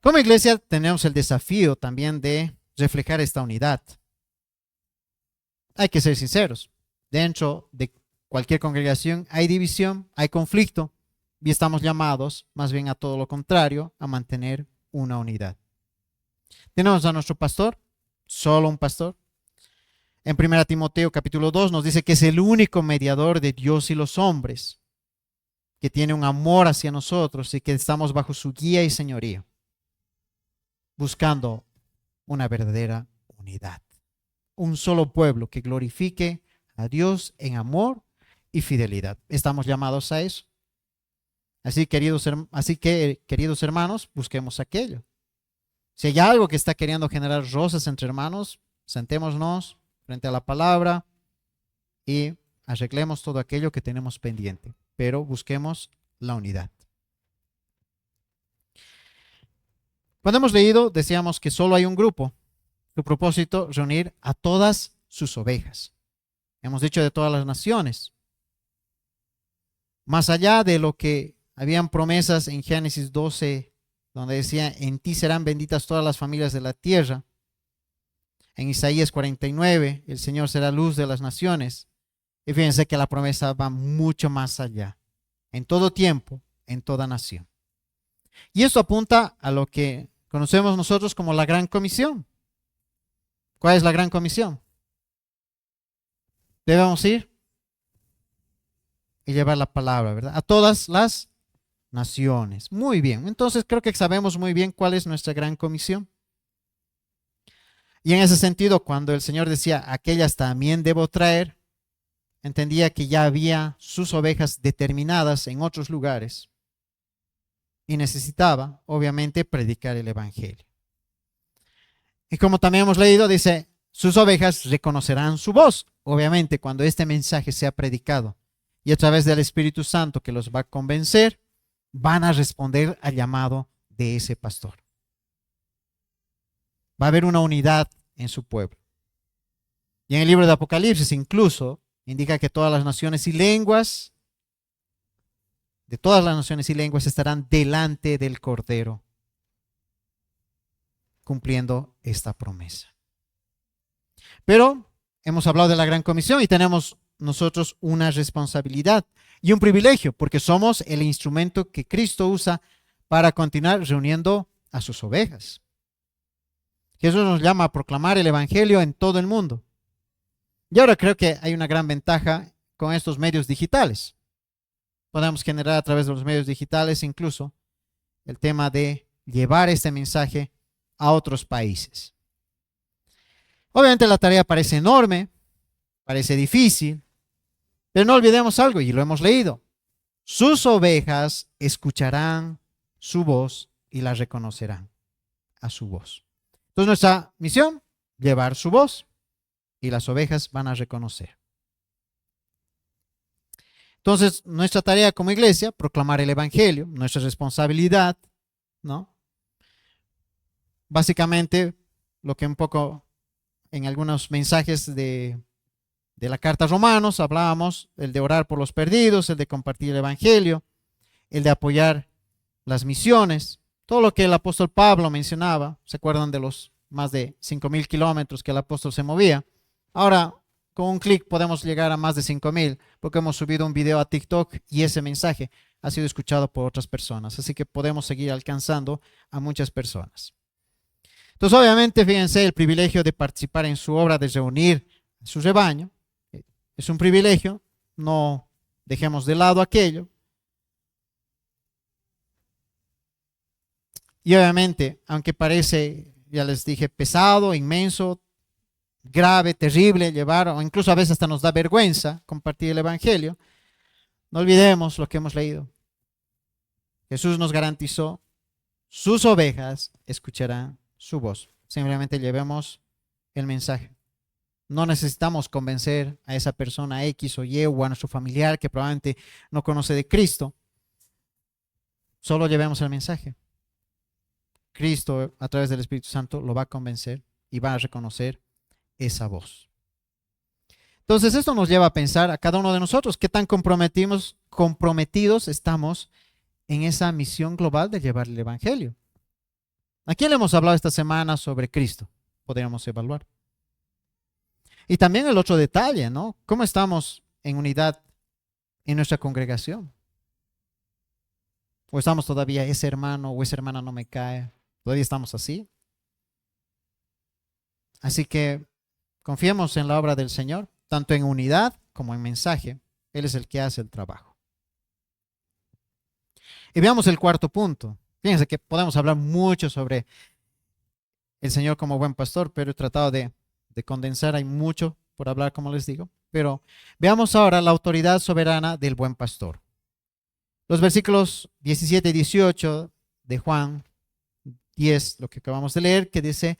Como iglesia tenemos el desafío también de reflejar esta unidad. Hay que ser sinceros. Dentro de cualquier congregación hay división, hay conflicto y estamos llamados más bien a todo lo contrario, a mantener una unidad. Tenemos a nuestro pastor, solo un pastor. En 1 Timoteo capítulo 2 nos dice que es el único mediador de Dios y los hombres, que tiene un amor hacia nosotros y que estamos bajo su guía y señorío, buscando una verdadera unidad. Un solo pueblo que glorifique a Dios en amor y fidelidad. Estamos llamados a eso. Así que, queridos hermanos, busquemos aquello. Si hay algo que está queriendo generar roces entre hermanos, sentémonos frente a la palabra y arreglemos todo aquello que tenemos pendiente. Pero busquemos la unidad. Cuando hemos leído, decíamos que solo hay un grupo. Su propósito, reunir a todas sus ovejas. Hemos dicho de todas las naciones. Más allá de lo que habían promesas en Génesis 12, donde decía, en ti serán benditas todas las familias de la tierra. En Isaías 49, el Señor será luz de las naciones. Y fíjense que la promesa va mucho más allá. En todo tiempo, en toda nación. Y esto apunta a lo que conocemos nosotros como la Gran Comisión. ¿Cuál es la Gran Comisión? Debemos ir y llevar la palabra, ¿verdad? A todas las naciones. Muy bien. Entonces creo que sabemos muy bien cuál es nuestra Gran Comisión. Y en ese sentido, cuando el Señor decía, aquellas también debo traer, entendía que ya había sus ovejas determinadas en otros lugares. Y necesitaba, obviamente, predicar el Evangelio. Y como también hemos leído, dice, sus ovejas reconocerán su voz. Obviamente, cuando este mensaje sea predicado y a través del Espíritu Santo que los va a convencer, van a responder al llamado de ese pastor. Va a haber una unidad en su pueblo. Y en el libro de Apocalipsis incluso indica que todas las naciones y lenguas, de todas las naciones y lenguas estarán delante del Cordero, cumpliendo esta promesa. Pero hemos hablado de la Gran Comisión y tenemos nosotros una responsabilidad y un privilegio, porque somos el instrumento que Cristo usa para continuar reuniendo a sus ovejas. Jesús nos llama a proclamar el Evangelio en todo el mundo. Y ahora creo que hay una gran ventaja con estos medios digitales. Podemos generar a través de los medios digitales incluso el tema de llevar este mensaje a otros países. Obviamente la tarea parece enorme, parece difícil, pero no olvidemos algo y lo hemos leído. Sus ovejas escucharán su voz y la reconocerán a su voz. Entonces nuestra misión, llevar su voz y las ovejas van a reconocer. Entonces nuestra tarea como iglesia, proclamar el Evangelio, nuestra responsabilidad, ¿no? Básicamente lo que un poco en algunos mensajes de la carta a Romanos hablábamos, el de orar por los perdidos, el de compartir el Evangelio, el de apoyar las misiones, todo lo que el apóstol Pablo mencionaba. ¿Se acuerdan de los más de 5,000 kilómetros que el apóstol se movía? Ahora, con un clic podemos llegar a más de 5,000 porque hemos subido un video a TikTok y ese mensaje ha sido escuchado por otras personas. Así que podemos seguir alcanzando a muchas personas. Entonces, obviamente, fíjense, el privilegio de participar en su obra de reunir a su rebaño es un privilegio, no dejemos de lado aquello. Y obviamente, aunque parece, ya les dije, pesado, inmenso, grave, terrible llevar, o incluso a veces hasta nos da vergüenza compartir el Evangelio, no olvidemos lo que hemos leído. Jesús nos garantizó sus ovejas escucharán su voz. Simplemente llevemos el mensaje. No necesitamos convencer a esa persona X o Y o a nuestro familiar que probablemente no conoce de Cristo. Solo llevemos el mensaje. Cristo, a través del Espíritu Santo, lo va a convencer y va a reconocer esa voz. Entonces, esto nos lleva a pensar a cada uno de nosotros qué tan comprometidos estamos en esa misión global de llevar el Evangelio. ¿A quién le hemos hablado esta semana sobre Cristo? Podríamos evaluar. Y también el otro detalle, ¿no? ¿Cómo estamos en unidad en nuestra congregación? ¿O estamos todavía, ese hermano o esa hermana no me cae? ¿Todavía estamos así? Así que confiemos en la obra del Señor, tanto en unidad como en mensaje. Él es el que hace el trabajo. Y veamos el cuarto punto. Fíjense que podemos hablar mucho sobre el Señor como buen pastor, pero he tratado de condensar. Hay mucho por hablar, como les digo. Pero veamos ahora la autoridad soberana del buen pastor. Los versículos 17 y 18 de Juan 10, lo que acabamos de leer, que dice: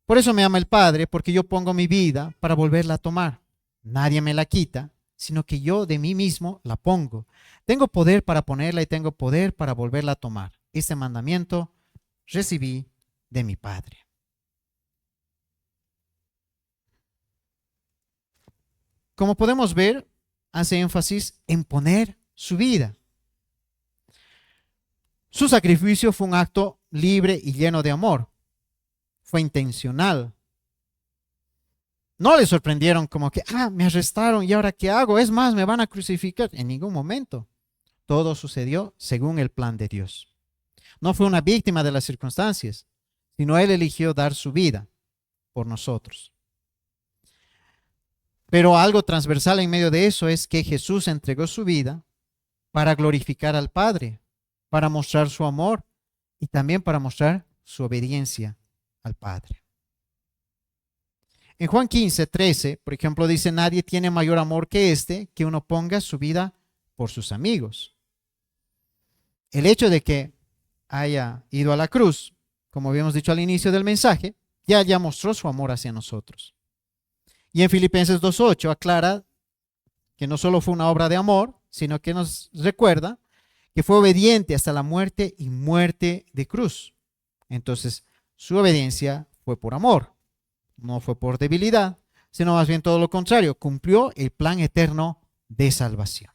por eso me ama el Padre, porque yo pongo mi vida para volverla a tomar. Nadie me la quita, sino que yo de mí mismo la pongo. Tengo poder para ponerla y tengo poder para volverla a tomar. Este mandamiento recibí de mi Padre. Como podemos ver, hace énfasis en poner su vida. Su sacrificio fue un acto libre y lleno de amor. Fue intencional. No le sorprendieron como que, me arrestaron y ahora ¿qué hago? Es más, me van a crucificar. En ningún momento. Todo sucedió según el plan de Dios. No fue una víctima de las circunstancias, sino Él eligió dar su vida por nosotros. Pero algo transversal en medio de eso es que Jesús entregó su vida para glorificar al Padre, para mostrar su amor y también para mostrar su obediencia al Padre. En Juan 15, 13, por ejemplo, dice: nadie tiene mayor amor que este, que uno ponga su vida por sus amigos. El hecho de que haya ido a la cruz, como habíamos dicho al inicio del mensaje, ya mostró su amor hacia nosotros. Y en Filipenses 2:8 aclara que no solo fue una obra de amor, sino que nos recuerda que fue obediente hasta la muerte y muerte de cruz. Entonces, su obediencia fue por amor, no fue por debilidad, sino más bien todo lo contrario, cumplió el plan eterno de salvación.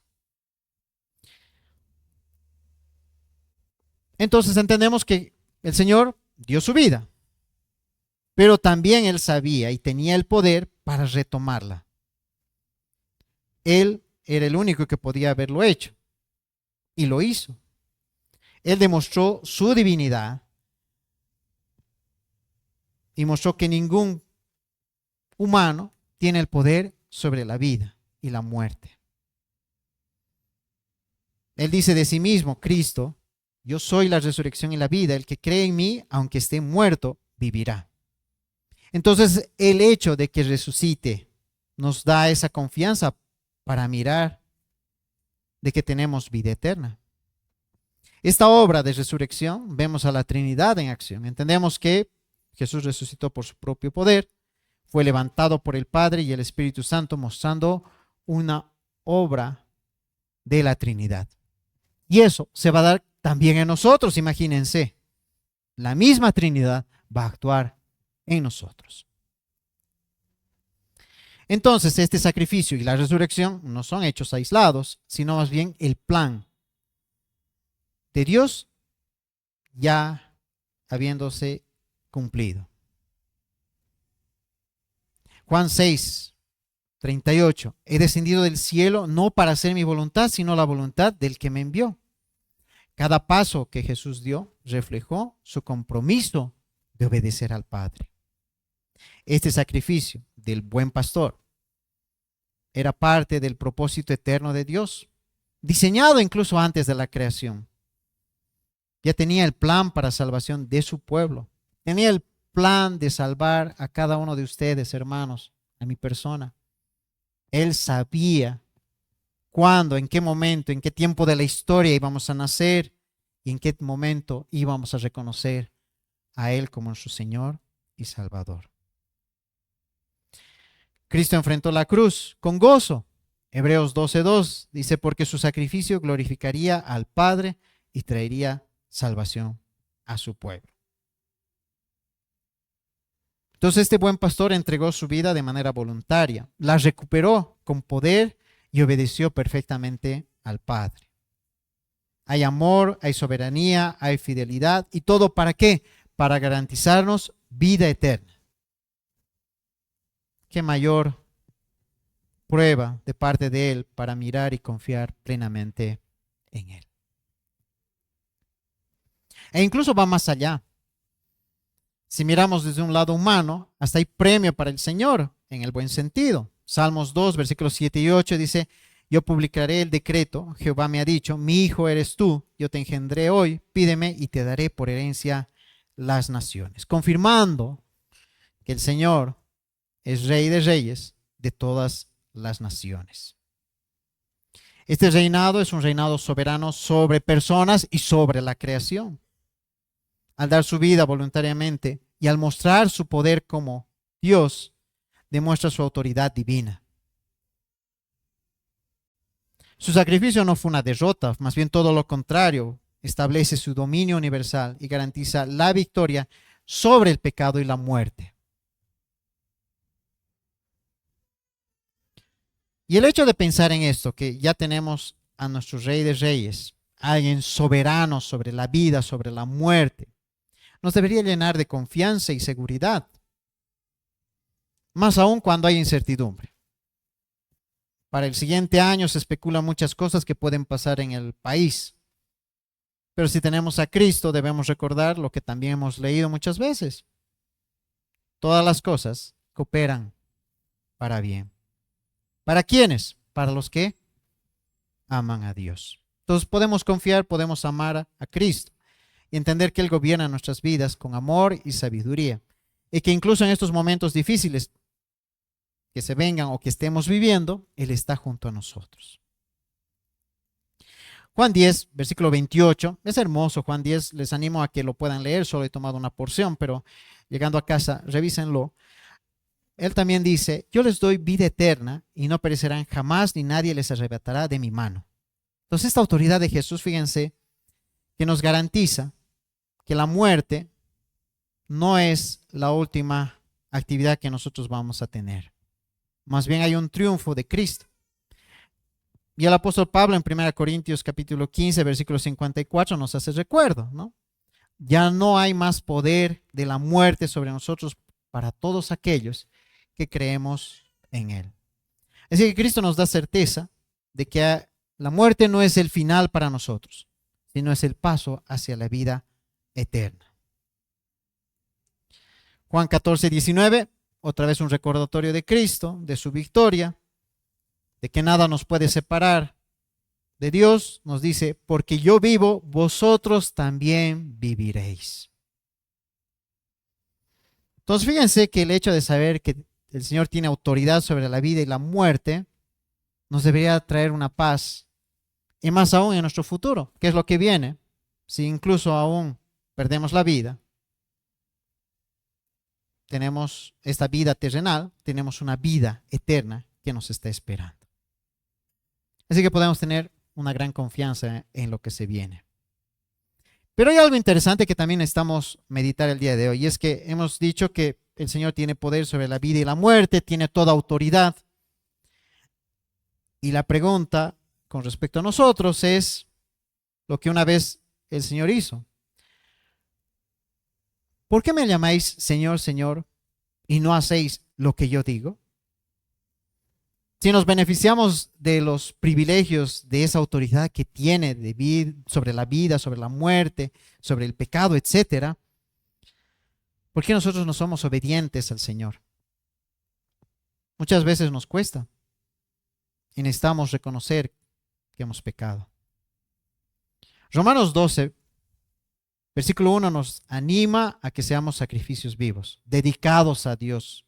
Entonces entendemos que el Señor dio su vida, pero también Él sabía y tenía el poder para retomarla. Él era el único que podía haberlo hecho y lo hizo. Él demostró su divinidad y mostró que ningún humano tiene el poder sobre la vida y la muerte. Él dice de sí mismo, Cristo: yo soy la resurrección y la vida. El que cree en mí, aunque esté muerto, vivirá. Entonces, el hecho de que resucite nos da esa confianza para mirar de que tenemos vida eterna. Esta obra de resurrección, vemos a la Trinidad en acción. Entendemos que Jesús resucitó por su propio poder, fue levantado por el Padre y el Espíritu Santo, mostrando una obra de la Trinidad. Y eso se va a dar también en nosotros, imagínense. La misma Trinidad va a actuar en nosotros. Entonces, este sacrificio y la resurrección no son hechos aislados, sino más bien el plan de Dios ya habiéndose cumplido. Juan 6, 38. He descendido del cielo no para hacer mi voluntad, sino la voluntad del que me envió. Cada paso que Jesús dio reflejó su compromiso de obedecer al Padre. Este sacrificio del buen pastor era parte del propósito eterno de Dios, diseñado incluso antes de la creación. Ya tenía el plan para salvación de su pueblo. Tenía el plan de salvar a cada uno de ustedes, hermanos, a mi persona. Él sabía cuándo, en qué momento, en qué tiempo de la historia íbamos a nacer y en qué momento íbamos a reconocer a Él como nuestro Señor y Salvador. Cristo enfrentó la cruz con gozo. Hebreos 12:2 dice, porque su sacrificio glorificaría al Padre y traería salvación a su pueblo. Entonces este buen pastor entregó su vida de manera voluntaria, la recuperó con poder y obedeció perfectamente al Padre. Hay amor, hay soberanía, hay fidelidad, y todo ¿para qué? Para garantizarnos vida eterna. ¿Qué mayor prueba de parte de Él para mirar y confiar plenamente en Él? E incluso va más allá. Si miramos desde un lado humano, hasta hay premio para el Señor, en el buen sentido. Salmos 2, versículos 7 y 8 dice, yo publicaré el decreto, Jehová me ha dicho, mi hijo eres tú, yo te engendré hoy, pídeme y te daré por herencia las naciones. Confirmando que el Señor es Rey de Reyes de todas las naciones. Este reinado es un reinado soberano sobre personas y sobre la creación. Al dar su vida voluntariamente y al mostrar su poder como Dios, demuestra su autoridad divina. Su sacrificio no fue una derrota, más bien todo lo contrario, establece su dominio universal y garantiza la victoria sobre el pecado y la muerte. Y el hecho de pensar en esto, que ya tenemos a nuestro Rey de Reyes, alguien soberano sobre la vida, sobre la muerte, nos debería llenar de confianza y seguridad, más aún cuando hay incertidumbre. Para el siguiente año se especulan muchas cosas que pueden pasar en el país. Pero si tenemos a Cristo, debemos recordar lo que también hemos leído muchas veces. Todas las cosas cooperan para bien. ¿Para quiénes? Para los que aman a Dios. Entonces podemos confiar, podemos amar a Cristo y entender que Él gobierna nuestras vidas con amor y sabiduría. Y que incluso en estos momentos difíciles que se vengan o que estemos viviendo, Él está junto a nosotros. Juan 10, versículo 28, es hermoso Juan 10, les animo a que lo puedan leer, solo he tomado una porción, pero llegando a casa, revísenlo. Él también dice, yo les doy vida eterna y no perecerán jamás, ni nadie les arrebatará de mi mano. Entonces esta autoridad de Jesús, fíjense, que nos garantiza que la muerte no es la última actividad que nosotros vamos a tener. Más bien hay un triunfo de Cristo. Y el apóstol Pablo en 1 Corintios capítulo 15, versículo 54 nos hace recuerdo, ¿no? Ya no hay más poder de la muerte sobre nosotros para todos aquellos que creemos en Él. Así que Cristo nos da certeza de que la muerte no es el final para nosotros, sino es el paso hacia la vida eterna. Juan 14, 19, otra vez un recordatorio de Cristo, de su victoria, de que nada nos puede separar de Dios. Nos dice, porque yo vivo, vosotros también viviréis. Entonces fíjense que el hecho de saber que el Señor tiene autoridad sobre la vida y la muerte nos debería traer una paz, y más aún en nuestro futuro, que es lo que viene, si incluso aún perdemos la vida. Tenemos esta vida terrenal, tenemos una vida eterna que nos está esperando. Así que podemos tener una gran confianza en lo que se viene. Pero hay algo interesante que también necesitamos meditar el día de hoy, y es que hemos dicho que el Señor tiene poder sobre la vida y la muerte, tiene toda autoridad. Y la pregunta con respecto a nosotros es lo que una vez el Señor hizo. ¿Por qué me llamáis Señor, Señor, y no hacéis lo que yo digo? Si nos beneficiamos de los privilegios de esa autoridad que tiene sobre la vida, sobre la muerte, sobre el pecado, etcétera, ¿por qué nosotros no somos obedientes al Señor? Muchas veces nos cuesta y necesitamos reconocer que hemos pecado. Romanos 12, versículo 1 nos anima a que seamos sacrificios vivos, dedicados a Dios,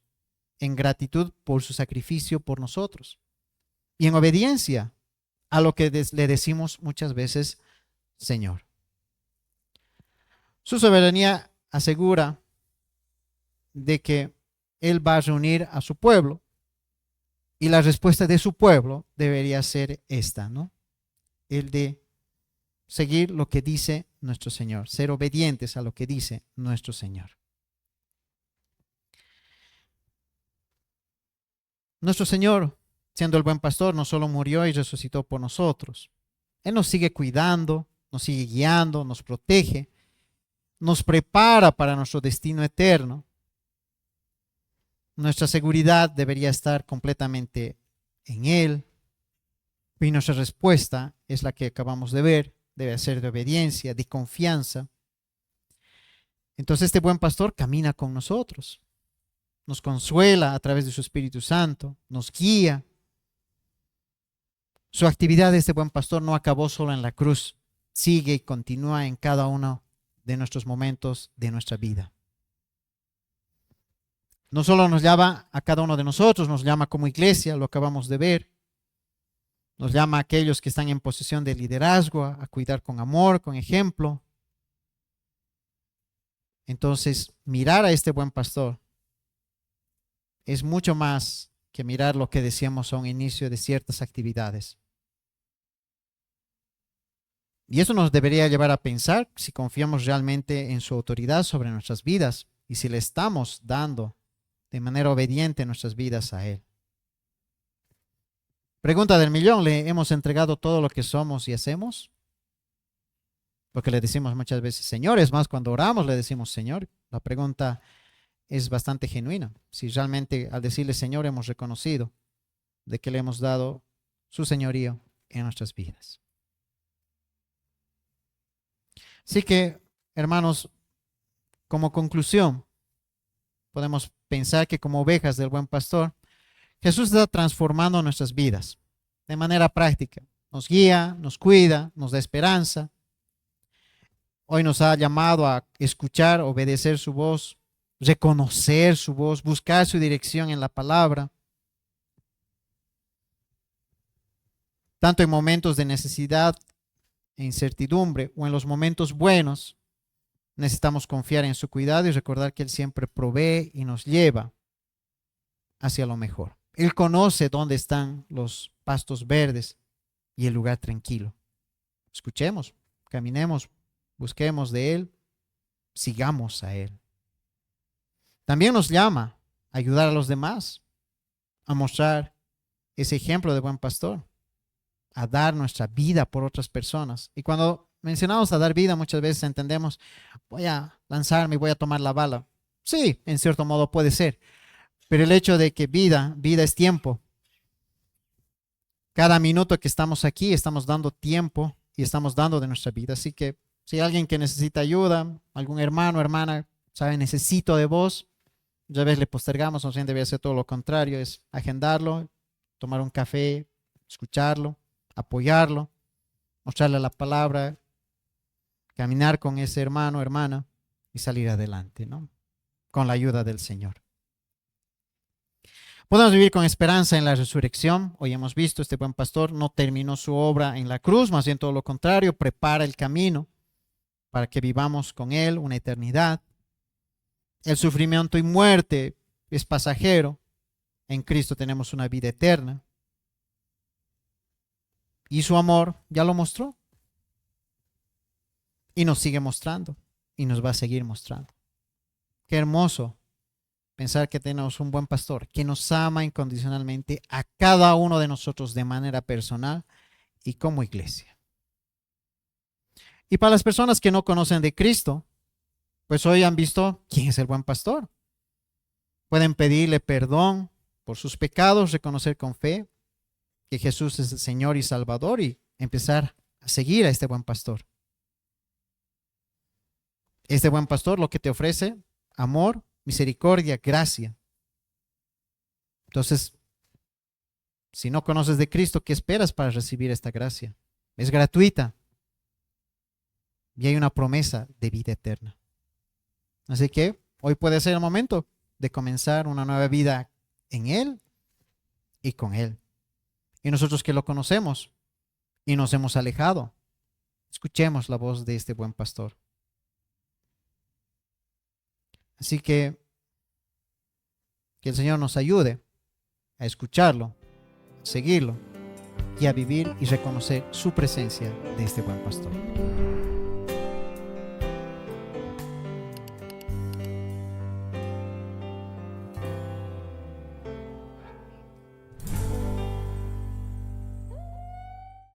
en gratitud por su sacrificio por nosotros y en obediencia a lo que le decimos muchas veces, Señor. Su soberanía asegura de que Él va a reunir a su pueblo y la respuesta de su pueblo debería ser esta, ¿no? El de seguir lo que dice nuestro Señor, ser obedientes a lo que dice nuestro Señor. Nuestro Señor, siendo el buen pastor, no solo murió y resucitó por nosotros. Él nos sigue cuidando, nos sigue guiando, nos protege, nos prepara para nuestro destino eterno. Nuestra seguridad debería estar completamente en Él. Y nuestra respuesta es la que acabamos de ver, debe ser de obediencia, de confianza. Entonces este buen pastor camina con nosotros, nos consuela a través de su Espíritu Santo, nos guía. Su actividad de este buen pastor no acabó solo en la cruz, sigue y continúa en cada uno de nuestros momentos de nuestra vida. No solo nos llama a cada uno de nosotros, nos llama como iglesia, lo acabamos de ver. Nos llama a aquellos que están en posición de liderazgo, a cuidar con amor, con ejemplo. Entonces, mirar a este buen pastor es mucho más que mirar lo que decíamos a un inicio de ciertas actividades. Y eso nos debería llevar a pensar si confiamos realmente en su autoridad sobre nuestras vidas y si le estamos dando de manera obediente nuestras vidas a Él. Pregunta del millón, ¿le hemos entregado todo lo que somos y hacemos? Porque le decimos muchas veces Señor, es más, cuando oramos le decimos Señor. La pregunta es bastante genuina. Si realmente al decirle Señor hemos reconocido de que le hemos dado su señorío en nuestras vidas. Así que, hermanos, como conclusión, podemos pensar que como ovejas del buen pastor, Jesús está transformando nuestras vidas de manera práctica. Nos guía, nos cuida, nos da esperanza. Hoy nos ha llamado a escuchar, obedecer su voz, reconocer su voz, buscar su dirección en la palabra. Tanto en momentos de necesidad e incertidumbre o en los momentos buenos, necesitamos confiar en su cuidado y recordar que Él siempre provee y nos lleva hacia lo mejor. Él conoce dónde están los pastos verdes y el lugar tranquilo. Escuchemos, caminemos, busquemos de Él, sigamos a Él. También nos llama a ayudar a los demás, a mostrar ese ejemplo de buen pastor, a dar nuestra vida por otras personas. Y cuando mencionamos a dar vida, muchas veces entendemos, voy a lanzarme y voy a tomar la bala. Sí, en cierto modo puede ser, pero el hecho de que vida es tiempo. Cada minuto que estamos aquí, estamos dando tiempo y estamos dando de nuestra vida. Así que si hay alguien que necesita ayuda, algún hermano, hermana, sabe, necesito de vos, ya ves, le postergamos, no debe hacer todo lo contrario, es agendarlo, tomar un café, escucharlo, apoyarlo, mostrarle la palabra, caminar con ese hermano, hermana y salir adelante, ¿no? Con la ayuda del Señor. Podemos vivir con esperanza en la resurrección. Hoy hemos visto, este buen pastor no terminó su obra en la cruz, más bien todo lo contrario, prepara el camino para que vivamos con Él una eternidad. El sufrimiento y muerte es pasajero. En Cristo tenemos una vida eterna. Y su amor ya lo mostró. Y nos sigue mostrando. Y nos va a seguir mostrando. Qué hermoso pensar que tenemos un buen pastor que nos ama incondicionalmente a cada uno de nosotros de manera personal y como iglesia. Y para las personas que no conocen de Cristo, pues hoy han visto quién es el buen pastor. Pueden pedirle perdón por sus pecados, reconocer con fe que Jesús es el Señor y Salvador y empezar a seguir a este buen pastor. Este buen pastor lo que te ofrece, amor, misericordia, gracia. Entonces, si no conoces de Cristo, ¿qué esperas para recibir esta gracia? Es gratuita y hay una promesa de vida eterna. Así que hoy puede ser el momento de comenzar una nueva vida en Él y con Él. Y nosotros que lo conocemos y nos hemos alejado, escuchemos la voz de este buen pastor. Así que el Señor nos ayude a escucharlo, a seguirlo y a vivir y reconocer su presencia de este buen pastor.